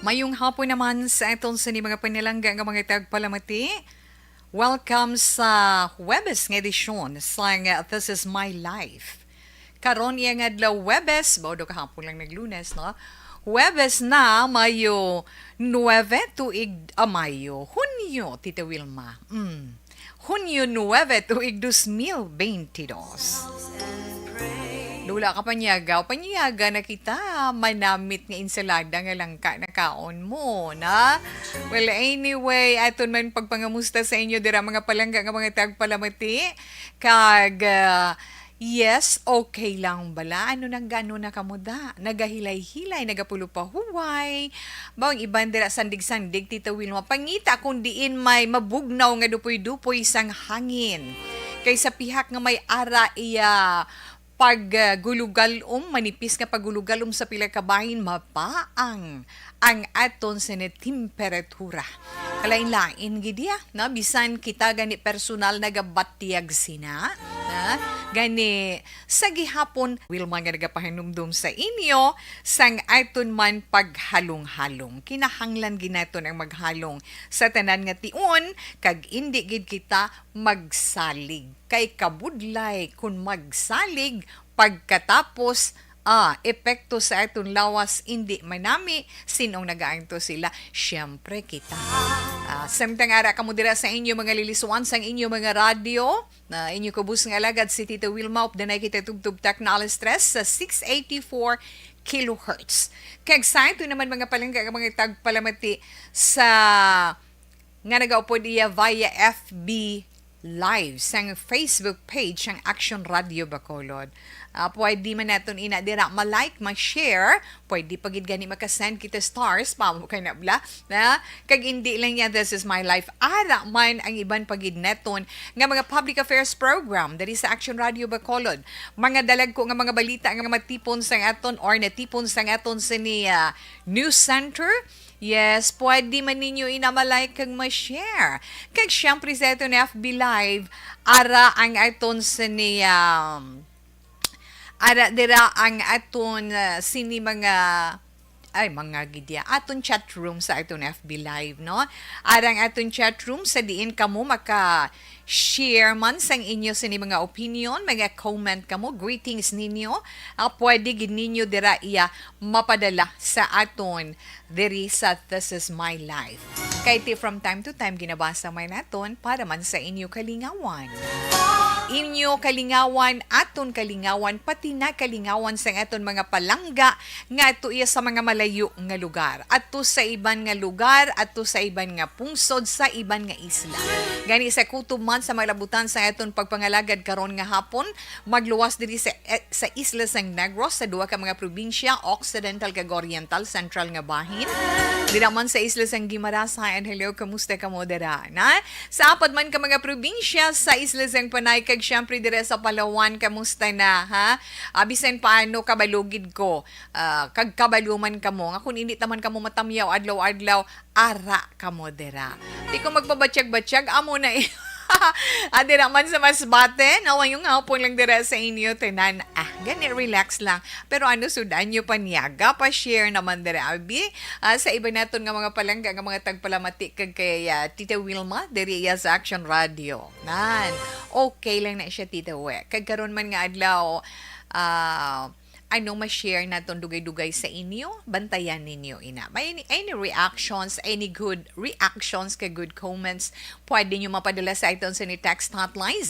Mayong hapon naman sa itong sa ni mga panilangga nga mga tagpalamati. Welcome sa Huwebes nga edisyon sa nga This Is My Life. Karon iya nga adlaw Huwebes, bawdo kahapon lang naglunes, no? Huwebes na Mayo 9 tuig Mayo. Hunyo, Tita Wilma. Hunyo 9 tuig 2022. Lula ka panyaga na kita, manamit nga insalada nga langka na kaon mo, na? Well, anyway, aton man pagpangamusta sa inyo, dira mga palangga nga mga tagpalamati, yes, okay lang bala, ano nang gano na kamuda, nagahilay-hilay, nagapulo-pahuway, bawang iban dira sandig-sandig, Tita Wilma, pangita kung diin may mabugnaw nga dupoy-dupoy sang hangin, kaysa pihak nga may ara iya, manipis nga paggulugalom sa pila ka bahin, mapaang ang aton sa temperatura. Kalain-lain gidya, na bisan kita gani personal nagabatiyag sina, na gani sa gihapon Wilma nga nagapahinumdum sa inyo sang aton man paghalong-halong. Kinahanglan ginaton ang maghalong sa tanan nga tion kag indi gid kita magsalig. Kay kabudlay kung magsalig pagkatapos epekto sa aton lawas hindi manami sinong nagaangto sila, syempre kita. Samtang ara kamo dira sa inyo mga lilisuan sang inyo mga radyo na inyo kubus nga alagad si Tita Wilma of the kita tugtugtak na alas stress sa 684 kilohertz. Kag sa ito naman mga palangga mga tagpalamati sa nga nagaupod iya via FB Live sang Facebook page ang Action Radio Bacolod. Pwede man natin dira ma-like, ma-share, pwede pagid gani makasend kita stars pa mo kay nabla, na kag hindi lang yan This Is My Life, ara man ang iban pagid neton nga mga public affairs program diri sa Action Radio Bacolod, mga dalag ko nga mga balita nga matipon sang aton or natipon sang aton sa ni News Center. Yes, pwede man ninyo inamalike kag ma-share. Kag syempre sa ito na FB Live, ara ang aton sa ni ara dira ang aton sini mga gidya aton chat room sa aton FB Live, no? Arang aton chat room sa diin kamo maka share man sang inyo sa mga opinion, mga comment kamo, greetings ninyo. Pwede gid ninyo dira iya mapadala sa aton diri sa This Is My Life. Kay from time to time ginabasa man naton para man sa inyo kalingawan. Inyo kalingawan, aton kalingawan, pati na kalingawan sa aton mga palangga nga ato iya sa mga malayo nga lugar. Ato sa iban nga lugar, ato sa iban nga pungsod, sa iban nga isla. Gani sa kutob man sa malabutan sa aton pagpangalagad karon nga hapon, magluwas diri sa isla sang Negros sa duha ka mga probinsya, Occidental kag Oriental, Central nga bahin. Dira man sa isla sang Guimaras, and hello, kamusta ka mo dira? Na? Sa apat man ka mga probinsya sa isla sang Panay kag syempre dire sa Palawan, kamusta na, ha? Bisan paano kabalugid ko, kag kabaluman kamo, nga kung hindi taman kamo matamyaw, adlaw-adlaw, ara kamo dira. Di ko magpabatsyag-batsyag, amo na Adira man sa Masbate, nawa yung hapon lang dira sa inyo, tenan. Gani, relax lang. Pero ano, sudan nyo paniyaga, pa-share naman dira, abi. Sa iba naton nga mga palangga, nga mga tagpalamati kag kay Tita Wilma, diri sa Action Radio. Nan, okay lang na siya, Tita We. Kag karon man nga adlaw, ano ma-share naton dugay-dugay sa inyo, bantayan ninyo ina. May any reactions, any good reactions, kay good comments, pwede nyo mapadala sa iton sa ni text hotline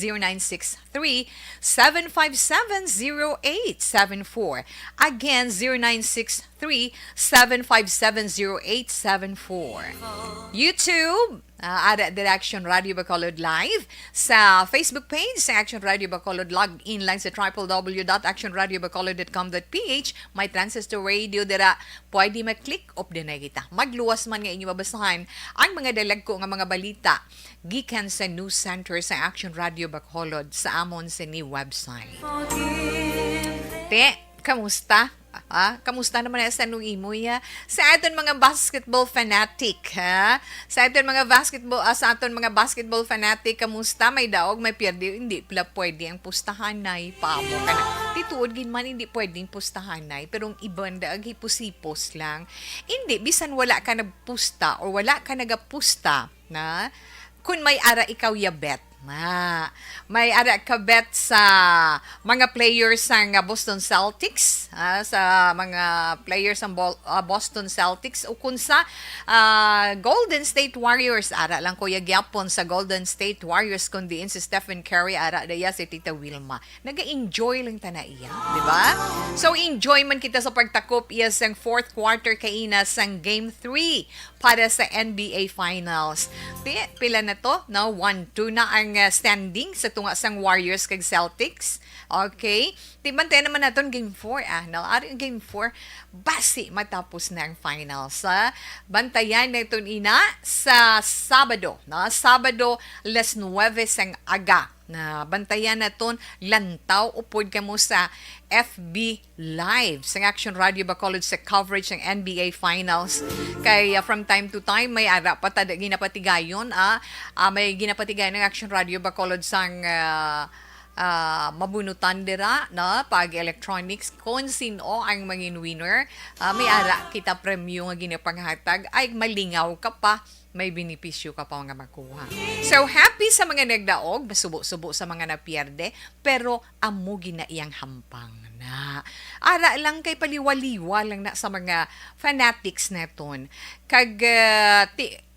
0963-757-0874. Again, 0963-757-0874. YouTube, at Action Radio Bacolod Live. Sa Facebook page sa Action Radio Bacolod, log in lang sa www.actionradiobacolod.com.ph. May transistor radio dira, pwede mag-click up din na kita. Magluwas man nga inyo babasahan ang mga dalag ko nga mga balita gikan sa News Center sa Action Radio Bacolod sa amon sa ni website. Te, kamusta? Kamusta naman sa nung imo ya? Sa aton mga basketball fanatic, ha? Sa aton mga basketball fanatic, kamusta? May daog, may pierde, hindi pala pwede ang pustahanay. Paamo ka na. Tituod gin man hindi pwedeng pustahanay, pero ang ibang daag hipusipos lang. Hindi bisan wala ka nagpusta or wala ka nagapusta, na kung may ara ikaw ya bet. May ara ka bet sa mga players ng Boston Celtics, sa mga players ng Boston Celtics o kung sa Golden State Warriors, ara lang kuya gyapon sa Golden State Warriors kundi si Stephen Curry, ara daya si Tita Wilma. Naga-enjoy lang ta na iya, di ba? So enjoy man kita sa pagtakop iya sang fourth quarter kaina sang Game 3 para sa NBA Finals. Pila na to? No, 1-2 na ang standing sa tunga sang Warriors kag Celtics. Okay? Tibantay naman naton Game 4. No? Ari Game 4, basi matapos na ang finals. Bantayan na ito ina sa Sabado. No? Sabado, 9 sang aga. Na bantayan naton lantaw upod ka mo sa FB Live sa Action Radio Bacolod sa coverage ng NBA Finals. Kay from time to time may ara pa ta ginapatigayon may ginapatigayon ng Action Radio Bacolod sang mabunutan dira na pag electronics kung sino ang mangin winner. May ara kita premyo nga ginapanghatag ay malingaw ka pa, may benepisyo ka pa nga makuha. So, happy sa mga nagdaog, masubo-subo sa mga napierde, pero amo ginaiyang hampang na. Ara lang kay paliwaliwa lang na sa mga fanatics neton. Kag,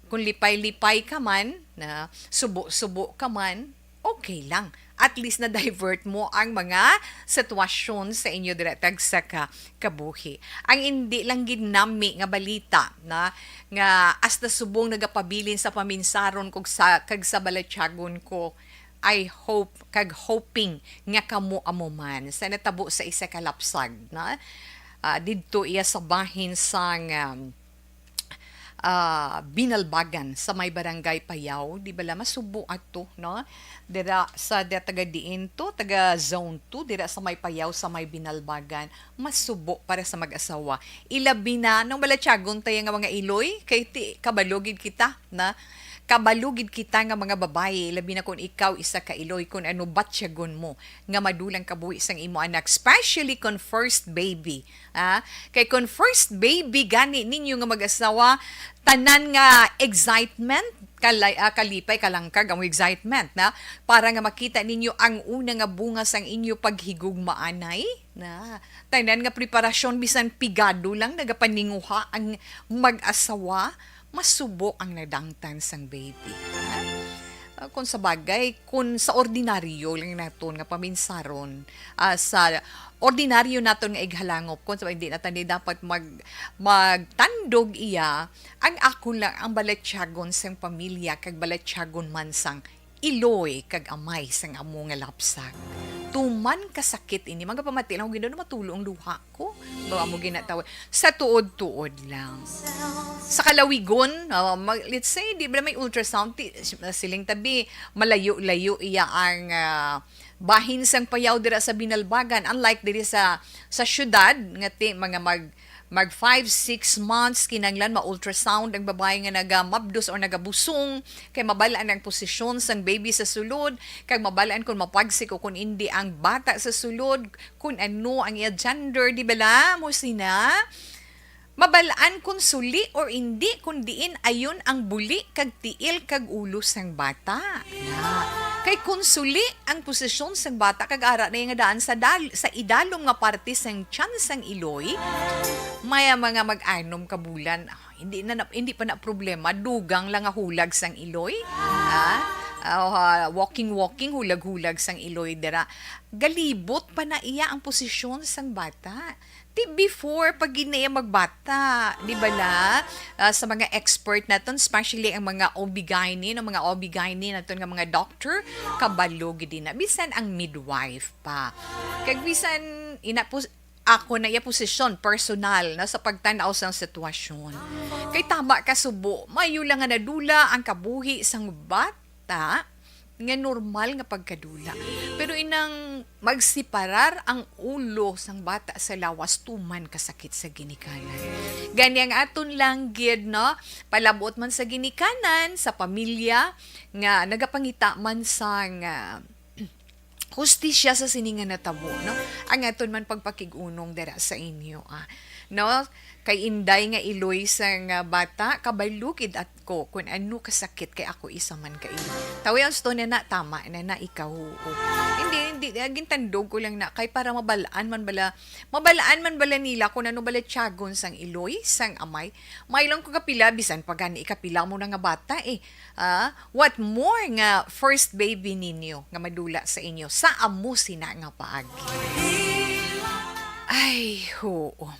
kung lipay-lipay ka man, na subo-subo ka man, okay lang. At least na-divert mo ang mga sitwasyon sa inyo diretag sa kabuhi. Ang hindi lang ginami nga balita na nga hasta subong nagapabilin sa paminsaron kag sa balatyagon ko, I hope kag hoping nga kamo amuman sa natabo sa isa ka lapsag na didto iya sa bahin sang Binalbagan sa may barangay Payaw, di ba la masubo ato, no? Dira sa taga diin to, taga zone 2, dira sa may Payaw sa may Binalbagan, masubo para sa mag-asawa. Ilabi na nung balatyagon tayo nga mga iloy, kay kabalugid kita na kabalugid kita nga mga babae, labi na kung ikaw isa ka iloy, kung ano batsyagon mo, nga madulang kabuhi sang imo anak, especially kung first baby. Kay kung first baby, gani ninyo nga mag-asawa, tanan nga excitement, kalipay kalangkag ang excitement, na para nga makita ninyo ang una nga bunga sang inyo paghigugmaanay, na tanan nga preparasyon, bisan pigado lang, nagapaninguha ang mag-asawa, masubo ang nadangtan sang baby. Kung sa bagay, kung sa ordinaryo lang naton nga paminsaron, sa ordinaryo naton nga ighalangop, kung sa hindi natin dapat magtandog iya, ang ako lang ang balatyagon sang pamilya, kag balatyagon man sang iloy, kag amay sang amo nga lapsag. Tuman kasakit ini, mga pamati lang, ginoon matulo ang luha ko. Bawa mo ginatawag. Sa tuod-tuod lang. Sa kalawigon, let's say, di ba may ultrasound, siling tabi, malayo-layo iya ang bahin sang Payaw dira sa Binalbagan. Unlike diri sa syudad, ngati mga mag 5-6 months kinanglan ma-ultrasound ang babae nga nagamabdos o nagabusong, kay mabalaan ang posisyon sang baby sa sulod, kay mabalaan kung mapagsik o kung hindi ang bata sa sulod, kung ano ang iya gender, di ba la mo sina? Mabalaan kung suli or hindi, kung diin ayon ang buli kag tiil kag ulo sang bata. Kay kung suli ang posisyon sang bata kag ara na nga daan sa idalom nga parte sang tiyan sang iloy, maya mga mag-anom ka bulan, hindi pa na problema, dugang lang nga hulag sang iloy. Walking hulag-hulag sang iloy dira. Galibot pa na iya ang posisyon sang bata. Before, pag ginaya magbata, di ba la? Sa mga expert naton, especially ang mga OB-GYN, mga OB-GYN naton nga mga doctor, kabalog din na. Bisan ang midwife pa. Kag bisan, ako na iya posisyon, personal, na sa pagtanaw sang sitwasyon. Kay tama ka subo, mayo lang nga nadula ang kabuhi sang bata, nga normal nga pagkadula. Pero nang magsiparar ang ulo sang bata sa lawas tuman kasakit sa ginikanan. Ganyang aton lang gid no, palabot man sa ginikanan sa pamilya nga nagapangita man sang hustisya sa siningan na tabo, no? Ang aton man pagpakigunong dira sa inyo, no? Kay inday nga iloy sang bata, kabalukid at ko kung ano kasakit kay ako isa man kay tawi ang sto na tama na ikaw. Hindi gintandog ko lang na kay para mabalaan man bala nila kung ano bala tiyagon sang iloy sang amay. May lang ko kapila bisan pagani ikapila mo na nga bata what more nga first baby ninyo nga madula sa inyo sa amo sina nga paagi. Ay,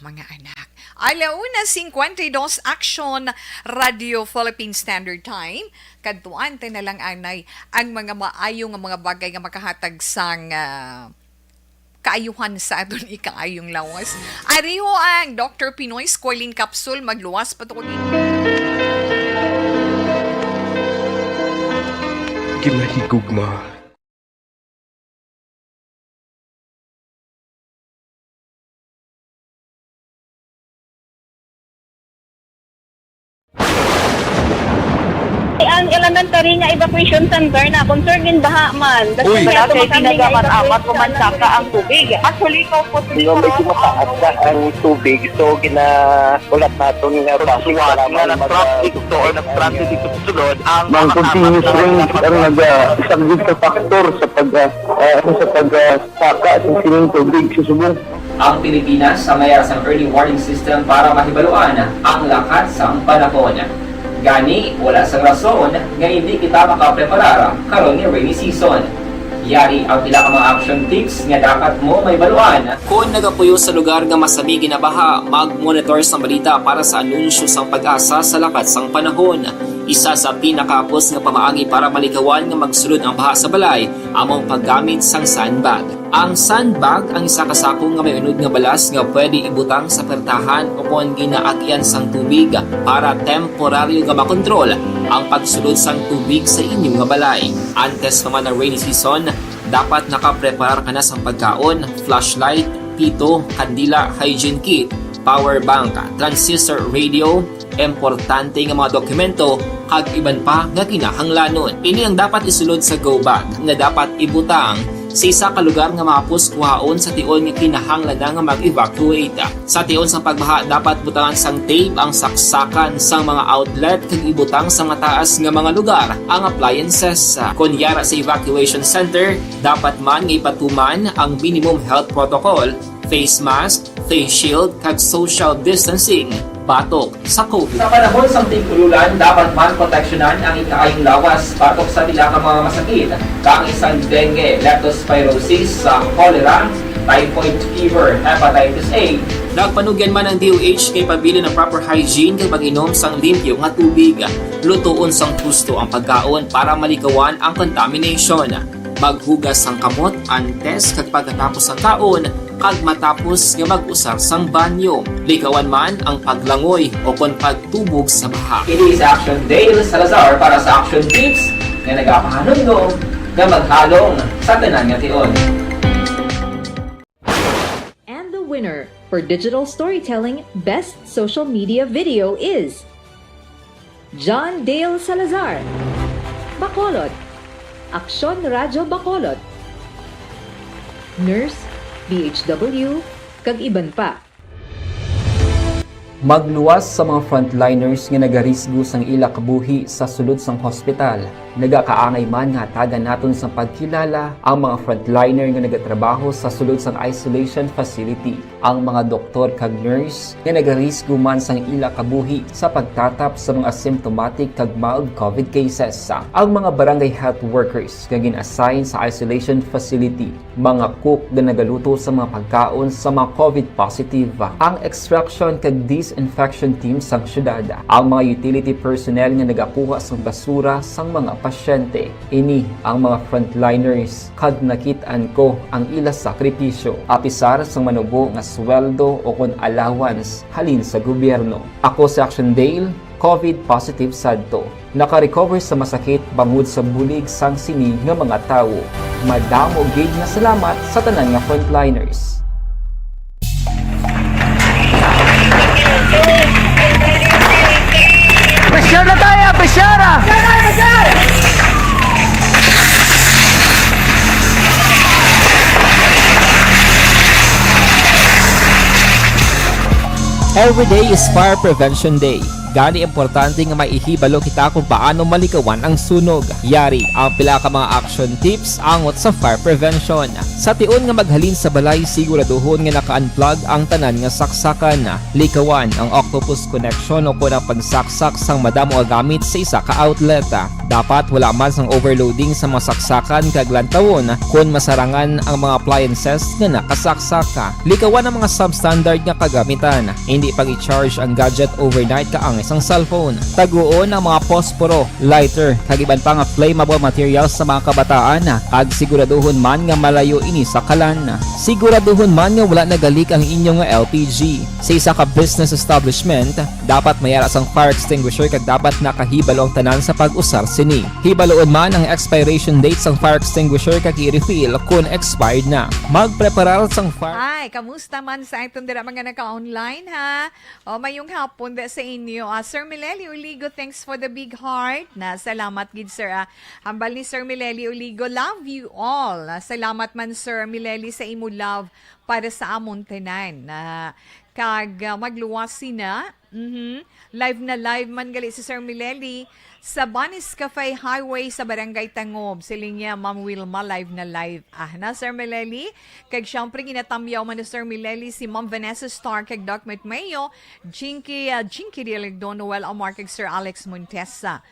mga anak. Alauna 52 Action Radio Philippine Standard Time. Kadtuan na lang anay ang mga maayo nga mga bagay nga makahatag sang kaayuhan sa aton ikaayong lawas. Ariho ang Dr. Pinoy Squalene Capsule magluwas patuloy. Ginahigugma. Ang elementary nga evacuation center na concern din baha man. Uy! Kaya Kasi tinagaman amat evacuation kumansaka ang tubig. Actually, ko po Di ba medyo mataas na ang tubig, so ginaulat natin nga traffic para nga nag-traffic to or nag-traffic dito sa sulod ang Mang continuous rin ang isang good ka factor sa pagsaka at sining tubig sa subong. Ang Pilipinas sa mayroon sa early warning system para mahibaluan ang lakat sa panahon. Gani, wala sa rason nga hindi kita makapreparar karon ni rainy season. Yari ang pila ka mga action tips nga dapat mo may baluan. Kung nagapuyo sa lugar nga masabi ginabaha, mag-monitor sa balita para sa anunsyo sang pag-asa sa lakat sang panahon. Isa sa pinakapos nga pamaagi para malikawan nga magsulod ang baha sa balay, among paggamit sang sandbag. Ang sandbag ang isa ka sako nga may unod nga balas nga pwede ibutang sa pertahan o kung ginaagyan sang tubig para temporaryo nga makontrol ang pagsulod sang tubig sa inyong nga balay. Antes naman ng rainy season, dapat nakapreparar ka na sa pagkaon, flashlight, pito, kandila, hygiene kit, power bank, transistor radio, importante nga mga dokumento kag iban pa nga kinahanglanon. Ini ang dapat isulod sa go bag nga dapat ibutang sa isa ka lugar nga mapus kuhaon sa tion nga kinahanglan nga mag-evacuate. Sa tion sa pagbaha dapat butangan sang tape ang saksakan sang mga outlet kag ibutang sa mataas nga mga lugar ang appliances. Kunyara sa evacuation center, dapat man nga ipatuman ang minimum health protocol, face mask, face shield kag social distancing. Batok sa COVID. Sa panahon sa tig-ululan, dapat man proteksyonan ang ikaayong lawas batok sa pila ka mga masakit, kang isang dengue, leptospirosis, cholera, typhoid fever, hepatitis A. Nagpanugyan man ang DOH kay pabili ng proper hygiene kay pag-inom sang limpyo nga tubig. Lutuon sang husto ang pagkaon para malikawan ang contamination. Maghugas sang kamot antes kag pagkatapos ang kaon kag matapos nga mag-usar sang banyo. Likawan man ang paglangoy o kon pagtubog sa baha. Ini sa Action Dale Salazar para sa Action Tips nga nagapahanundong nga maghalong sa tanan nga tion. And the winner for Digital Storytelling Best Social Media Video is John Dale Salazar, Bacolod, Aksyon Radyo Bacolod, Nurse, BHW, kag iban pa. Magluwas sa mga frontliners nga nagarisgo sang ila kabuhi sa sulod sang hospital. Nagakaangay man nga tagan naton sa pagkilala ang mga frontliner nga nagatrabaho sa sulod sang isolation facility. Ang mga doktor kag nurse nga nagarisgo man sang ila kabuhi sa pagtatap sa mga asymptomatic kag mild COVID cases. Ang mga barangay health workers nga gin-assign sa isolation facility, mga cook nga nagaluto sa mga pagkaon sa mga COVID positive. Ang extraction kag disinfection team sang syudad, ang mga utility personnel nga nagakuha sang basura sang mga pasyente. Ini ang mga frontliners kad nakitaan ko ang ila sakripisyo apisar sang manubo nga sweldo o kon allowance halin sa gobyerno. Ako si Action Dale, COVID positive sadto. Naka-recover sa masakit bangod sa bulig sang sini nga mga tawo. Madamo gid nga salamat sa tanan nga frontliners. Pressure na tayo! Pressure! Every day is Fire Prevention Day. Gani importante nga maihibalo kita kung paano malikawan ang sunog. Yari ang pila ka mga action tips angot sa fire prevention. Sa tiun nga maghalin sa balay, siguraduhon nga naka-unplug ang tanan nga saksakan. Likawan ang octopus connection o kung ang pagsaksak sang madamo nga gamit sa isa ka outlet. Dapat wala man sang overloading sa mga saksakan kag lantawon kung masarangan ang mga appliances nga nakasaksaka. Likawan ang mga substandard nga kagamitan. Hindi pag i-charge ang gadget overnight kaang isang cellphone. Taguon ang mga posporo, lighter, kag iban pa nga flammable materials sa mga kabataan kag siguraduhon man nga malayo ini sa kalan. Siguraduhon man nga wala nagalik ang inyong nga LPG. Sa isa ka business establishment, dapat mayara sang fire extinguisher kag dapat nakahibalo ang tanan sa pag-usar sini. Hibaloon man ang expiration date sang fire extinguisher kag i-refill kung expired na. Magpreparar sang fire. Ay, kamusta man sa itong dira mga naka-online ha? O mayong hapon da sa inyo. Sir Mileli Uligo, thanks for the big heart. Salamat gid sir. Hambal ni Sir Mileli Uligo, love you all. Salamat man Sir Mileli sa imo love para sa amon tanan. Kag magluwas sina. Live na live man gali si Sir Mileli sa Banis Cafe Highway sa Barangay Tangob. Siling niya, Ma'am Wilma, live na live. Na Sir Mileli. Kag syempre ginatamyaw man ni Sir Mileli si Ma'am Vanessa Starr kag Doc Mayo, Jinky Rialigdo, Noel Omar kag Sir Alex Montesa.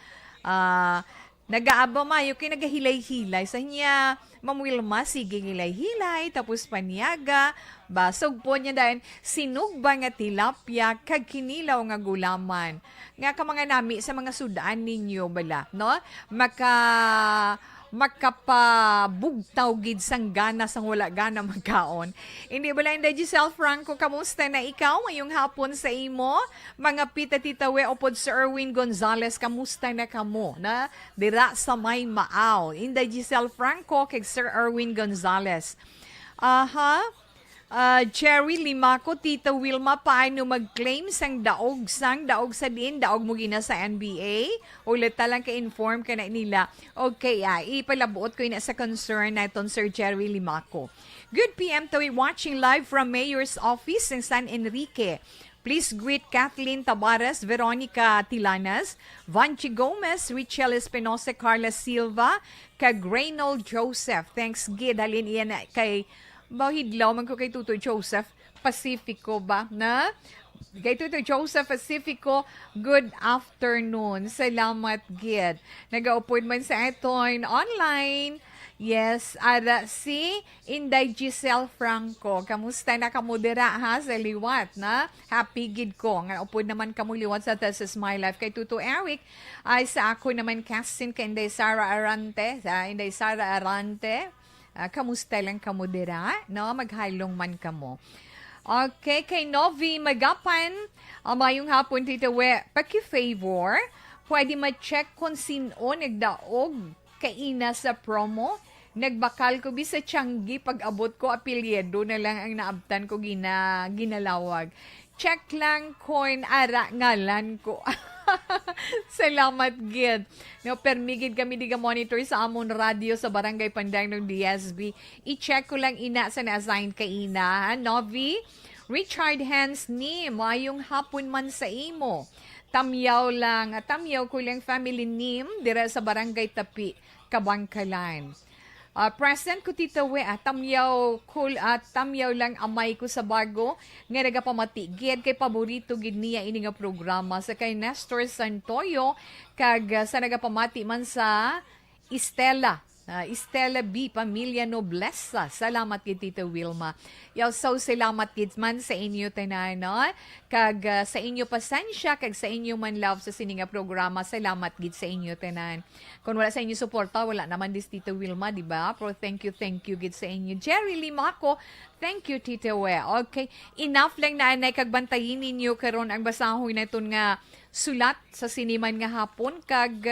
Nag-aaba mayo kay nagahilay-hilay sa niya. Ma'am Wilma, sige hilay-hilay, tapos paniaga, basog po niya dahil sinugba nga tilapia, kag kinilaw nga gulaman. Nga ka mga nami sa mga sudaan ninyo bala, no? Makapabugtaw gid sang gana sang wala gana magkaon. Hindi bala Inday Giselle Franco, kamusta na ikaw ngayong hapon sa imo? Mga pita-titawe opod Sir Erwin Gonzalez, kamusta na kamo? Na dira sa may maaw. Inday Giselle Franco kay Sir Erwin Gonzalez. Cherry Limaco, Tita Wilma, paano mag-claim sang daog sa din, daog mo gina sa NBA? Ulit talang ka-inform ka na nila. Okay, ipalabuot ko na sa concern na itong Sir Cherry Limaco. Good PM to watching live from Mayor's Office in San Enrique. Please greet Kathleen Tabares, Veronica Tilanas, Vanchi Gomez, Richelle Espinosa, Carla Silva, kag Reynold Joseph. Thanks, Gid. Halin iyan kay Bahidlaw, man ko kay Tutoy Joseph Pacifico ba? Na? Kay Tutoy Joseph Pacifico, good afternoon. Salamat, Gid. Nag-upod man sa iton online. Yes, si Inday Giselle Franco. Kamusta na kamudera ha sa liwat na? Happy gid ko. Nga upod naman kamuliwat sa This Is My Life. Kay Tuto Eric, ay sa ako naman casting kay Inday Sara Arante. Kamusta lang kamudera? No? Maghalong man kamo. Okay, kay Novi Magapan, mayong hapon Tita We, paki-favor, pwede ma-check kung sino nagdaog kaina sa promo. Nagbakal ko bisa Tianggi, pag abot ko apelyido na lang ang naabtan ko ginalawag. Check lang kung ara ngalan ko. Salamat, Gid. No, permigid kami diga monitor sa amon radio sa Barangay Panday ng DSB. I-check ko lang ina sa na-assign ka ina. Novi, Richard Hans ni, mayong hapon man sa imo. Tamyaw ko lang family name dira sa Barangay Tapi, Kabangkalan. Present ko Tita We, tamyaw lang amay ko sa bago nga nagapamatigid kay paborito gid niya ini nga programa sa kay Nestor Santoyo kag sa nagapamati man sa Estela B. Pamilya Noblesa. Salamat kay Tita Wilma. So salamat kids man sa inyo tanan, no? Kag sa inyo pasensya, kag sa inyo man love sa sininga programa. Salamat gid sa inyo tanan. Kung wala sa inyo suporta, wala naman dis Tita Wilma, di ba? Pero thank you gid sa inyo. Jerry Limaco, Thank you, Tito We. Okay. Enough lang na anay kagbantayin ninyo karon ang basahoy na iton nga sulat sa siniman nga hapon. Kag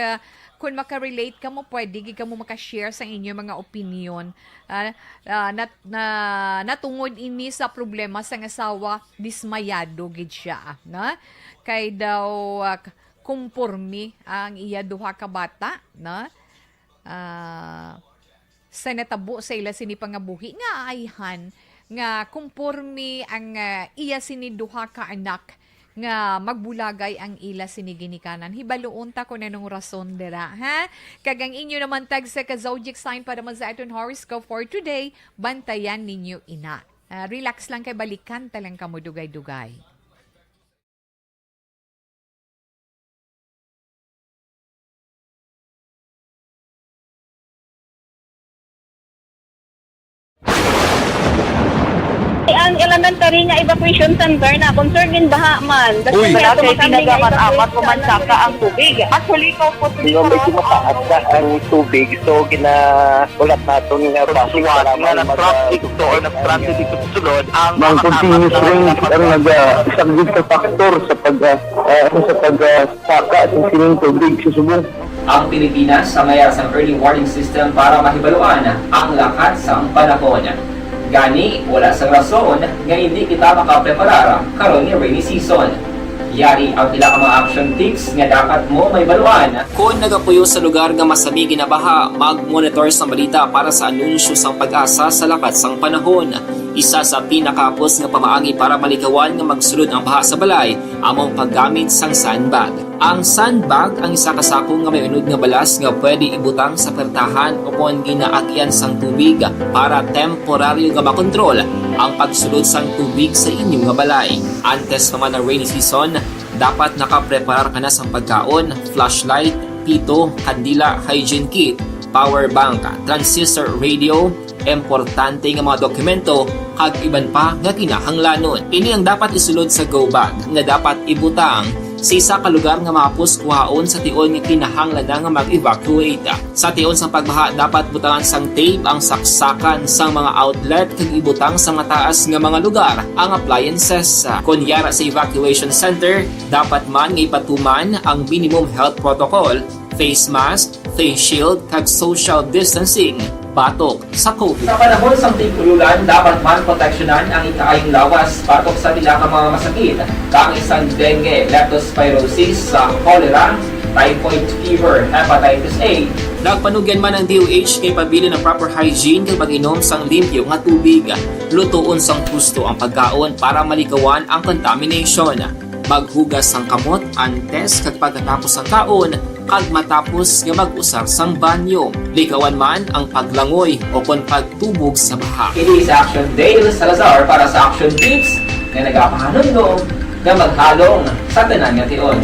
kung makarelate ka mo, pwede ka mo makashare sa inyo mga opinion. Natungod ini sa problema sa asawa, dismayado gid siya. Na? Kay daw kumpormi ang iya duha ka bata. Na? Sa natabo sa ila sini pangabuhi nga ayhan nga kumpormi ang iya sini duha ka anak nga magbulagay ang ila sini ginikanan. Hibaluon ta kung anong rason dira, ha? Kagang inyo naman tag sa ka-zodiac sign para mo sa aton horoscope for today, bantayan ninyo ina. Relax lang kay balikan talang kamo dugay-dugay. Ang elementary nga evacuation center na concern din baha man. Uy, kaya tinagaman amat kumansaka ang tubig. Actually, ikaw po Hindi medyo mataas na ang tubig. So, ulat natin nga pasiwala nga ng traffic or ng traffic dito sa sulod ang Mang continuous rain ang isang good factor sa pagsaka at sining tubig sa subong. Ang Pilipinas sa mayroon sa early warning system para mahibaluan ang lakas ng panahon. Gani, wala sa rason nga hindi kita makapreparara karon ni rainy season. Yari ang pila ka mga action tips nga dapat mo may baluan. Kung nagapuyo sa lugar nga masabi ginabaha, mag-monitor sa balita para sa anunsyo sang pag-asa sa lakat sang panahon. Isa sa pinakapos nga pamaagi para malikawan nga magsulod ang baha sa balay, among paggamit sang sandbag. Ang sandbag ang isa ka sako nga may unod nga balas nga pwede ibutang sa pertahan o kung ginaagyan sang tubig para temporaryo nga makontrol ang pagsulod sang tubig sa inyong nga balay. Antes naman ng rainy season, dapat nakapreparar ka na sang pagkaon, flashlight, pito, kandila, hygiene kit, power bank, transistor radio, importante nga mga dokumento kag iban pa nga kinahanglanon. Ini ang dapat isulod sa go bag nga dapat ibutang sa isa ka lugar nga mapos kuhaon sa tion nga kinahanglan nga mag-evacuate. Sa tion sang pagbaha dapat butangan sang tape ang saksakan sang mga outlet kag ibutang sa mataas nga mga lugar ang appliances. Kunyara sa evacuation center, dapat man nga ipatuman ang minimum health protocol, face mask, face shield kag social distancing batok sa COVID. Sa panahon sa tigululan, dapat man proteksyonan ang ikaayong lawas batok sa pila ka mga masakit. Kang isang dengue, leptospirosis, cholera, typhoid fever, hepatitis A. Nagpanugyan man ang DOH kay pabili ng proper hygiene kay pag-inom sang limpyo nga tubig. Lutuon sang gusto ang pagkaon para malikawan ang contamination. Maghugas sang kamot antes kag pagkatapos ang kaon kag matapos nga mag-usar sang banyo. Likawan man ang paglangoy o kon pagtubog sa baha. Kini sa Action Dale Salazar para sa Action Tips nga nagapahanundong nga maghalong sa tanan nga tion.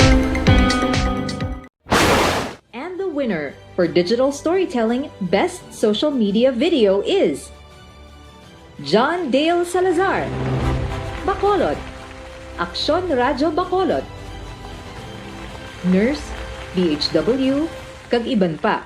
And the winner for Digital Storytelling Best Social Media Video is John Dale Salazar, Bacolod, Aksyon Radyo Bacolod, Nurse, DHW, kag iban pa.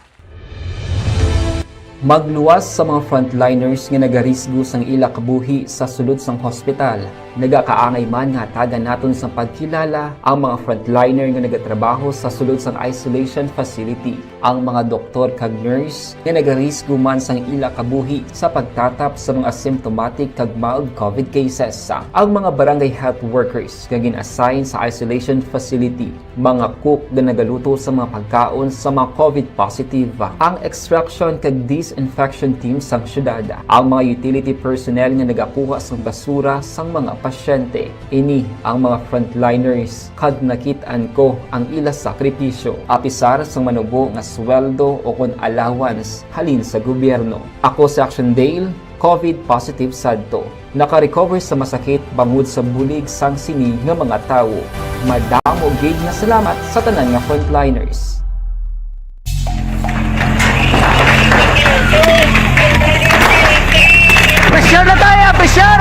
Magluwas sa mga frontliners nga nagarisgo sang ila kabuhi sa sulod sang hospital. Nagakaangay man nga tagan naton sa pagkilala ang mga frontliner nga nagatrabaho sa sulod sang isolation facility. Ang mga doktor kag nurse nga nagarisgo man sang ila kabuhi sa pagtatap sa mga asymptomatic kag mild COVID cases. Ang mga barangay health workers nga gin-assign sa isolation facility, mga cook nga nagaluto sa mga pagkaon sa mga COVID positive. Ang extraction kag disinfection team sang syudad, ang mga utility personnel nga nagakuha sang basura sang mga pasyente. Ini ang mga frontliners kag nakit-an ko ang ila sakripisyo apisar sang manubo nga sweldo o kon allowance halin sa gobyerno. Ako sa Action Dale, COVID positive sadto. Naka-recover sa masakit bangod sa bulig sang sini nga mga tawo. Madamo gid nga salamat sa tanan nga frontliners. Pressure na tayo! Pressure!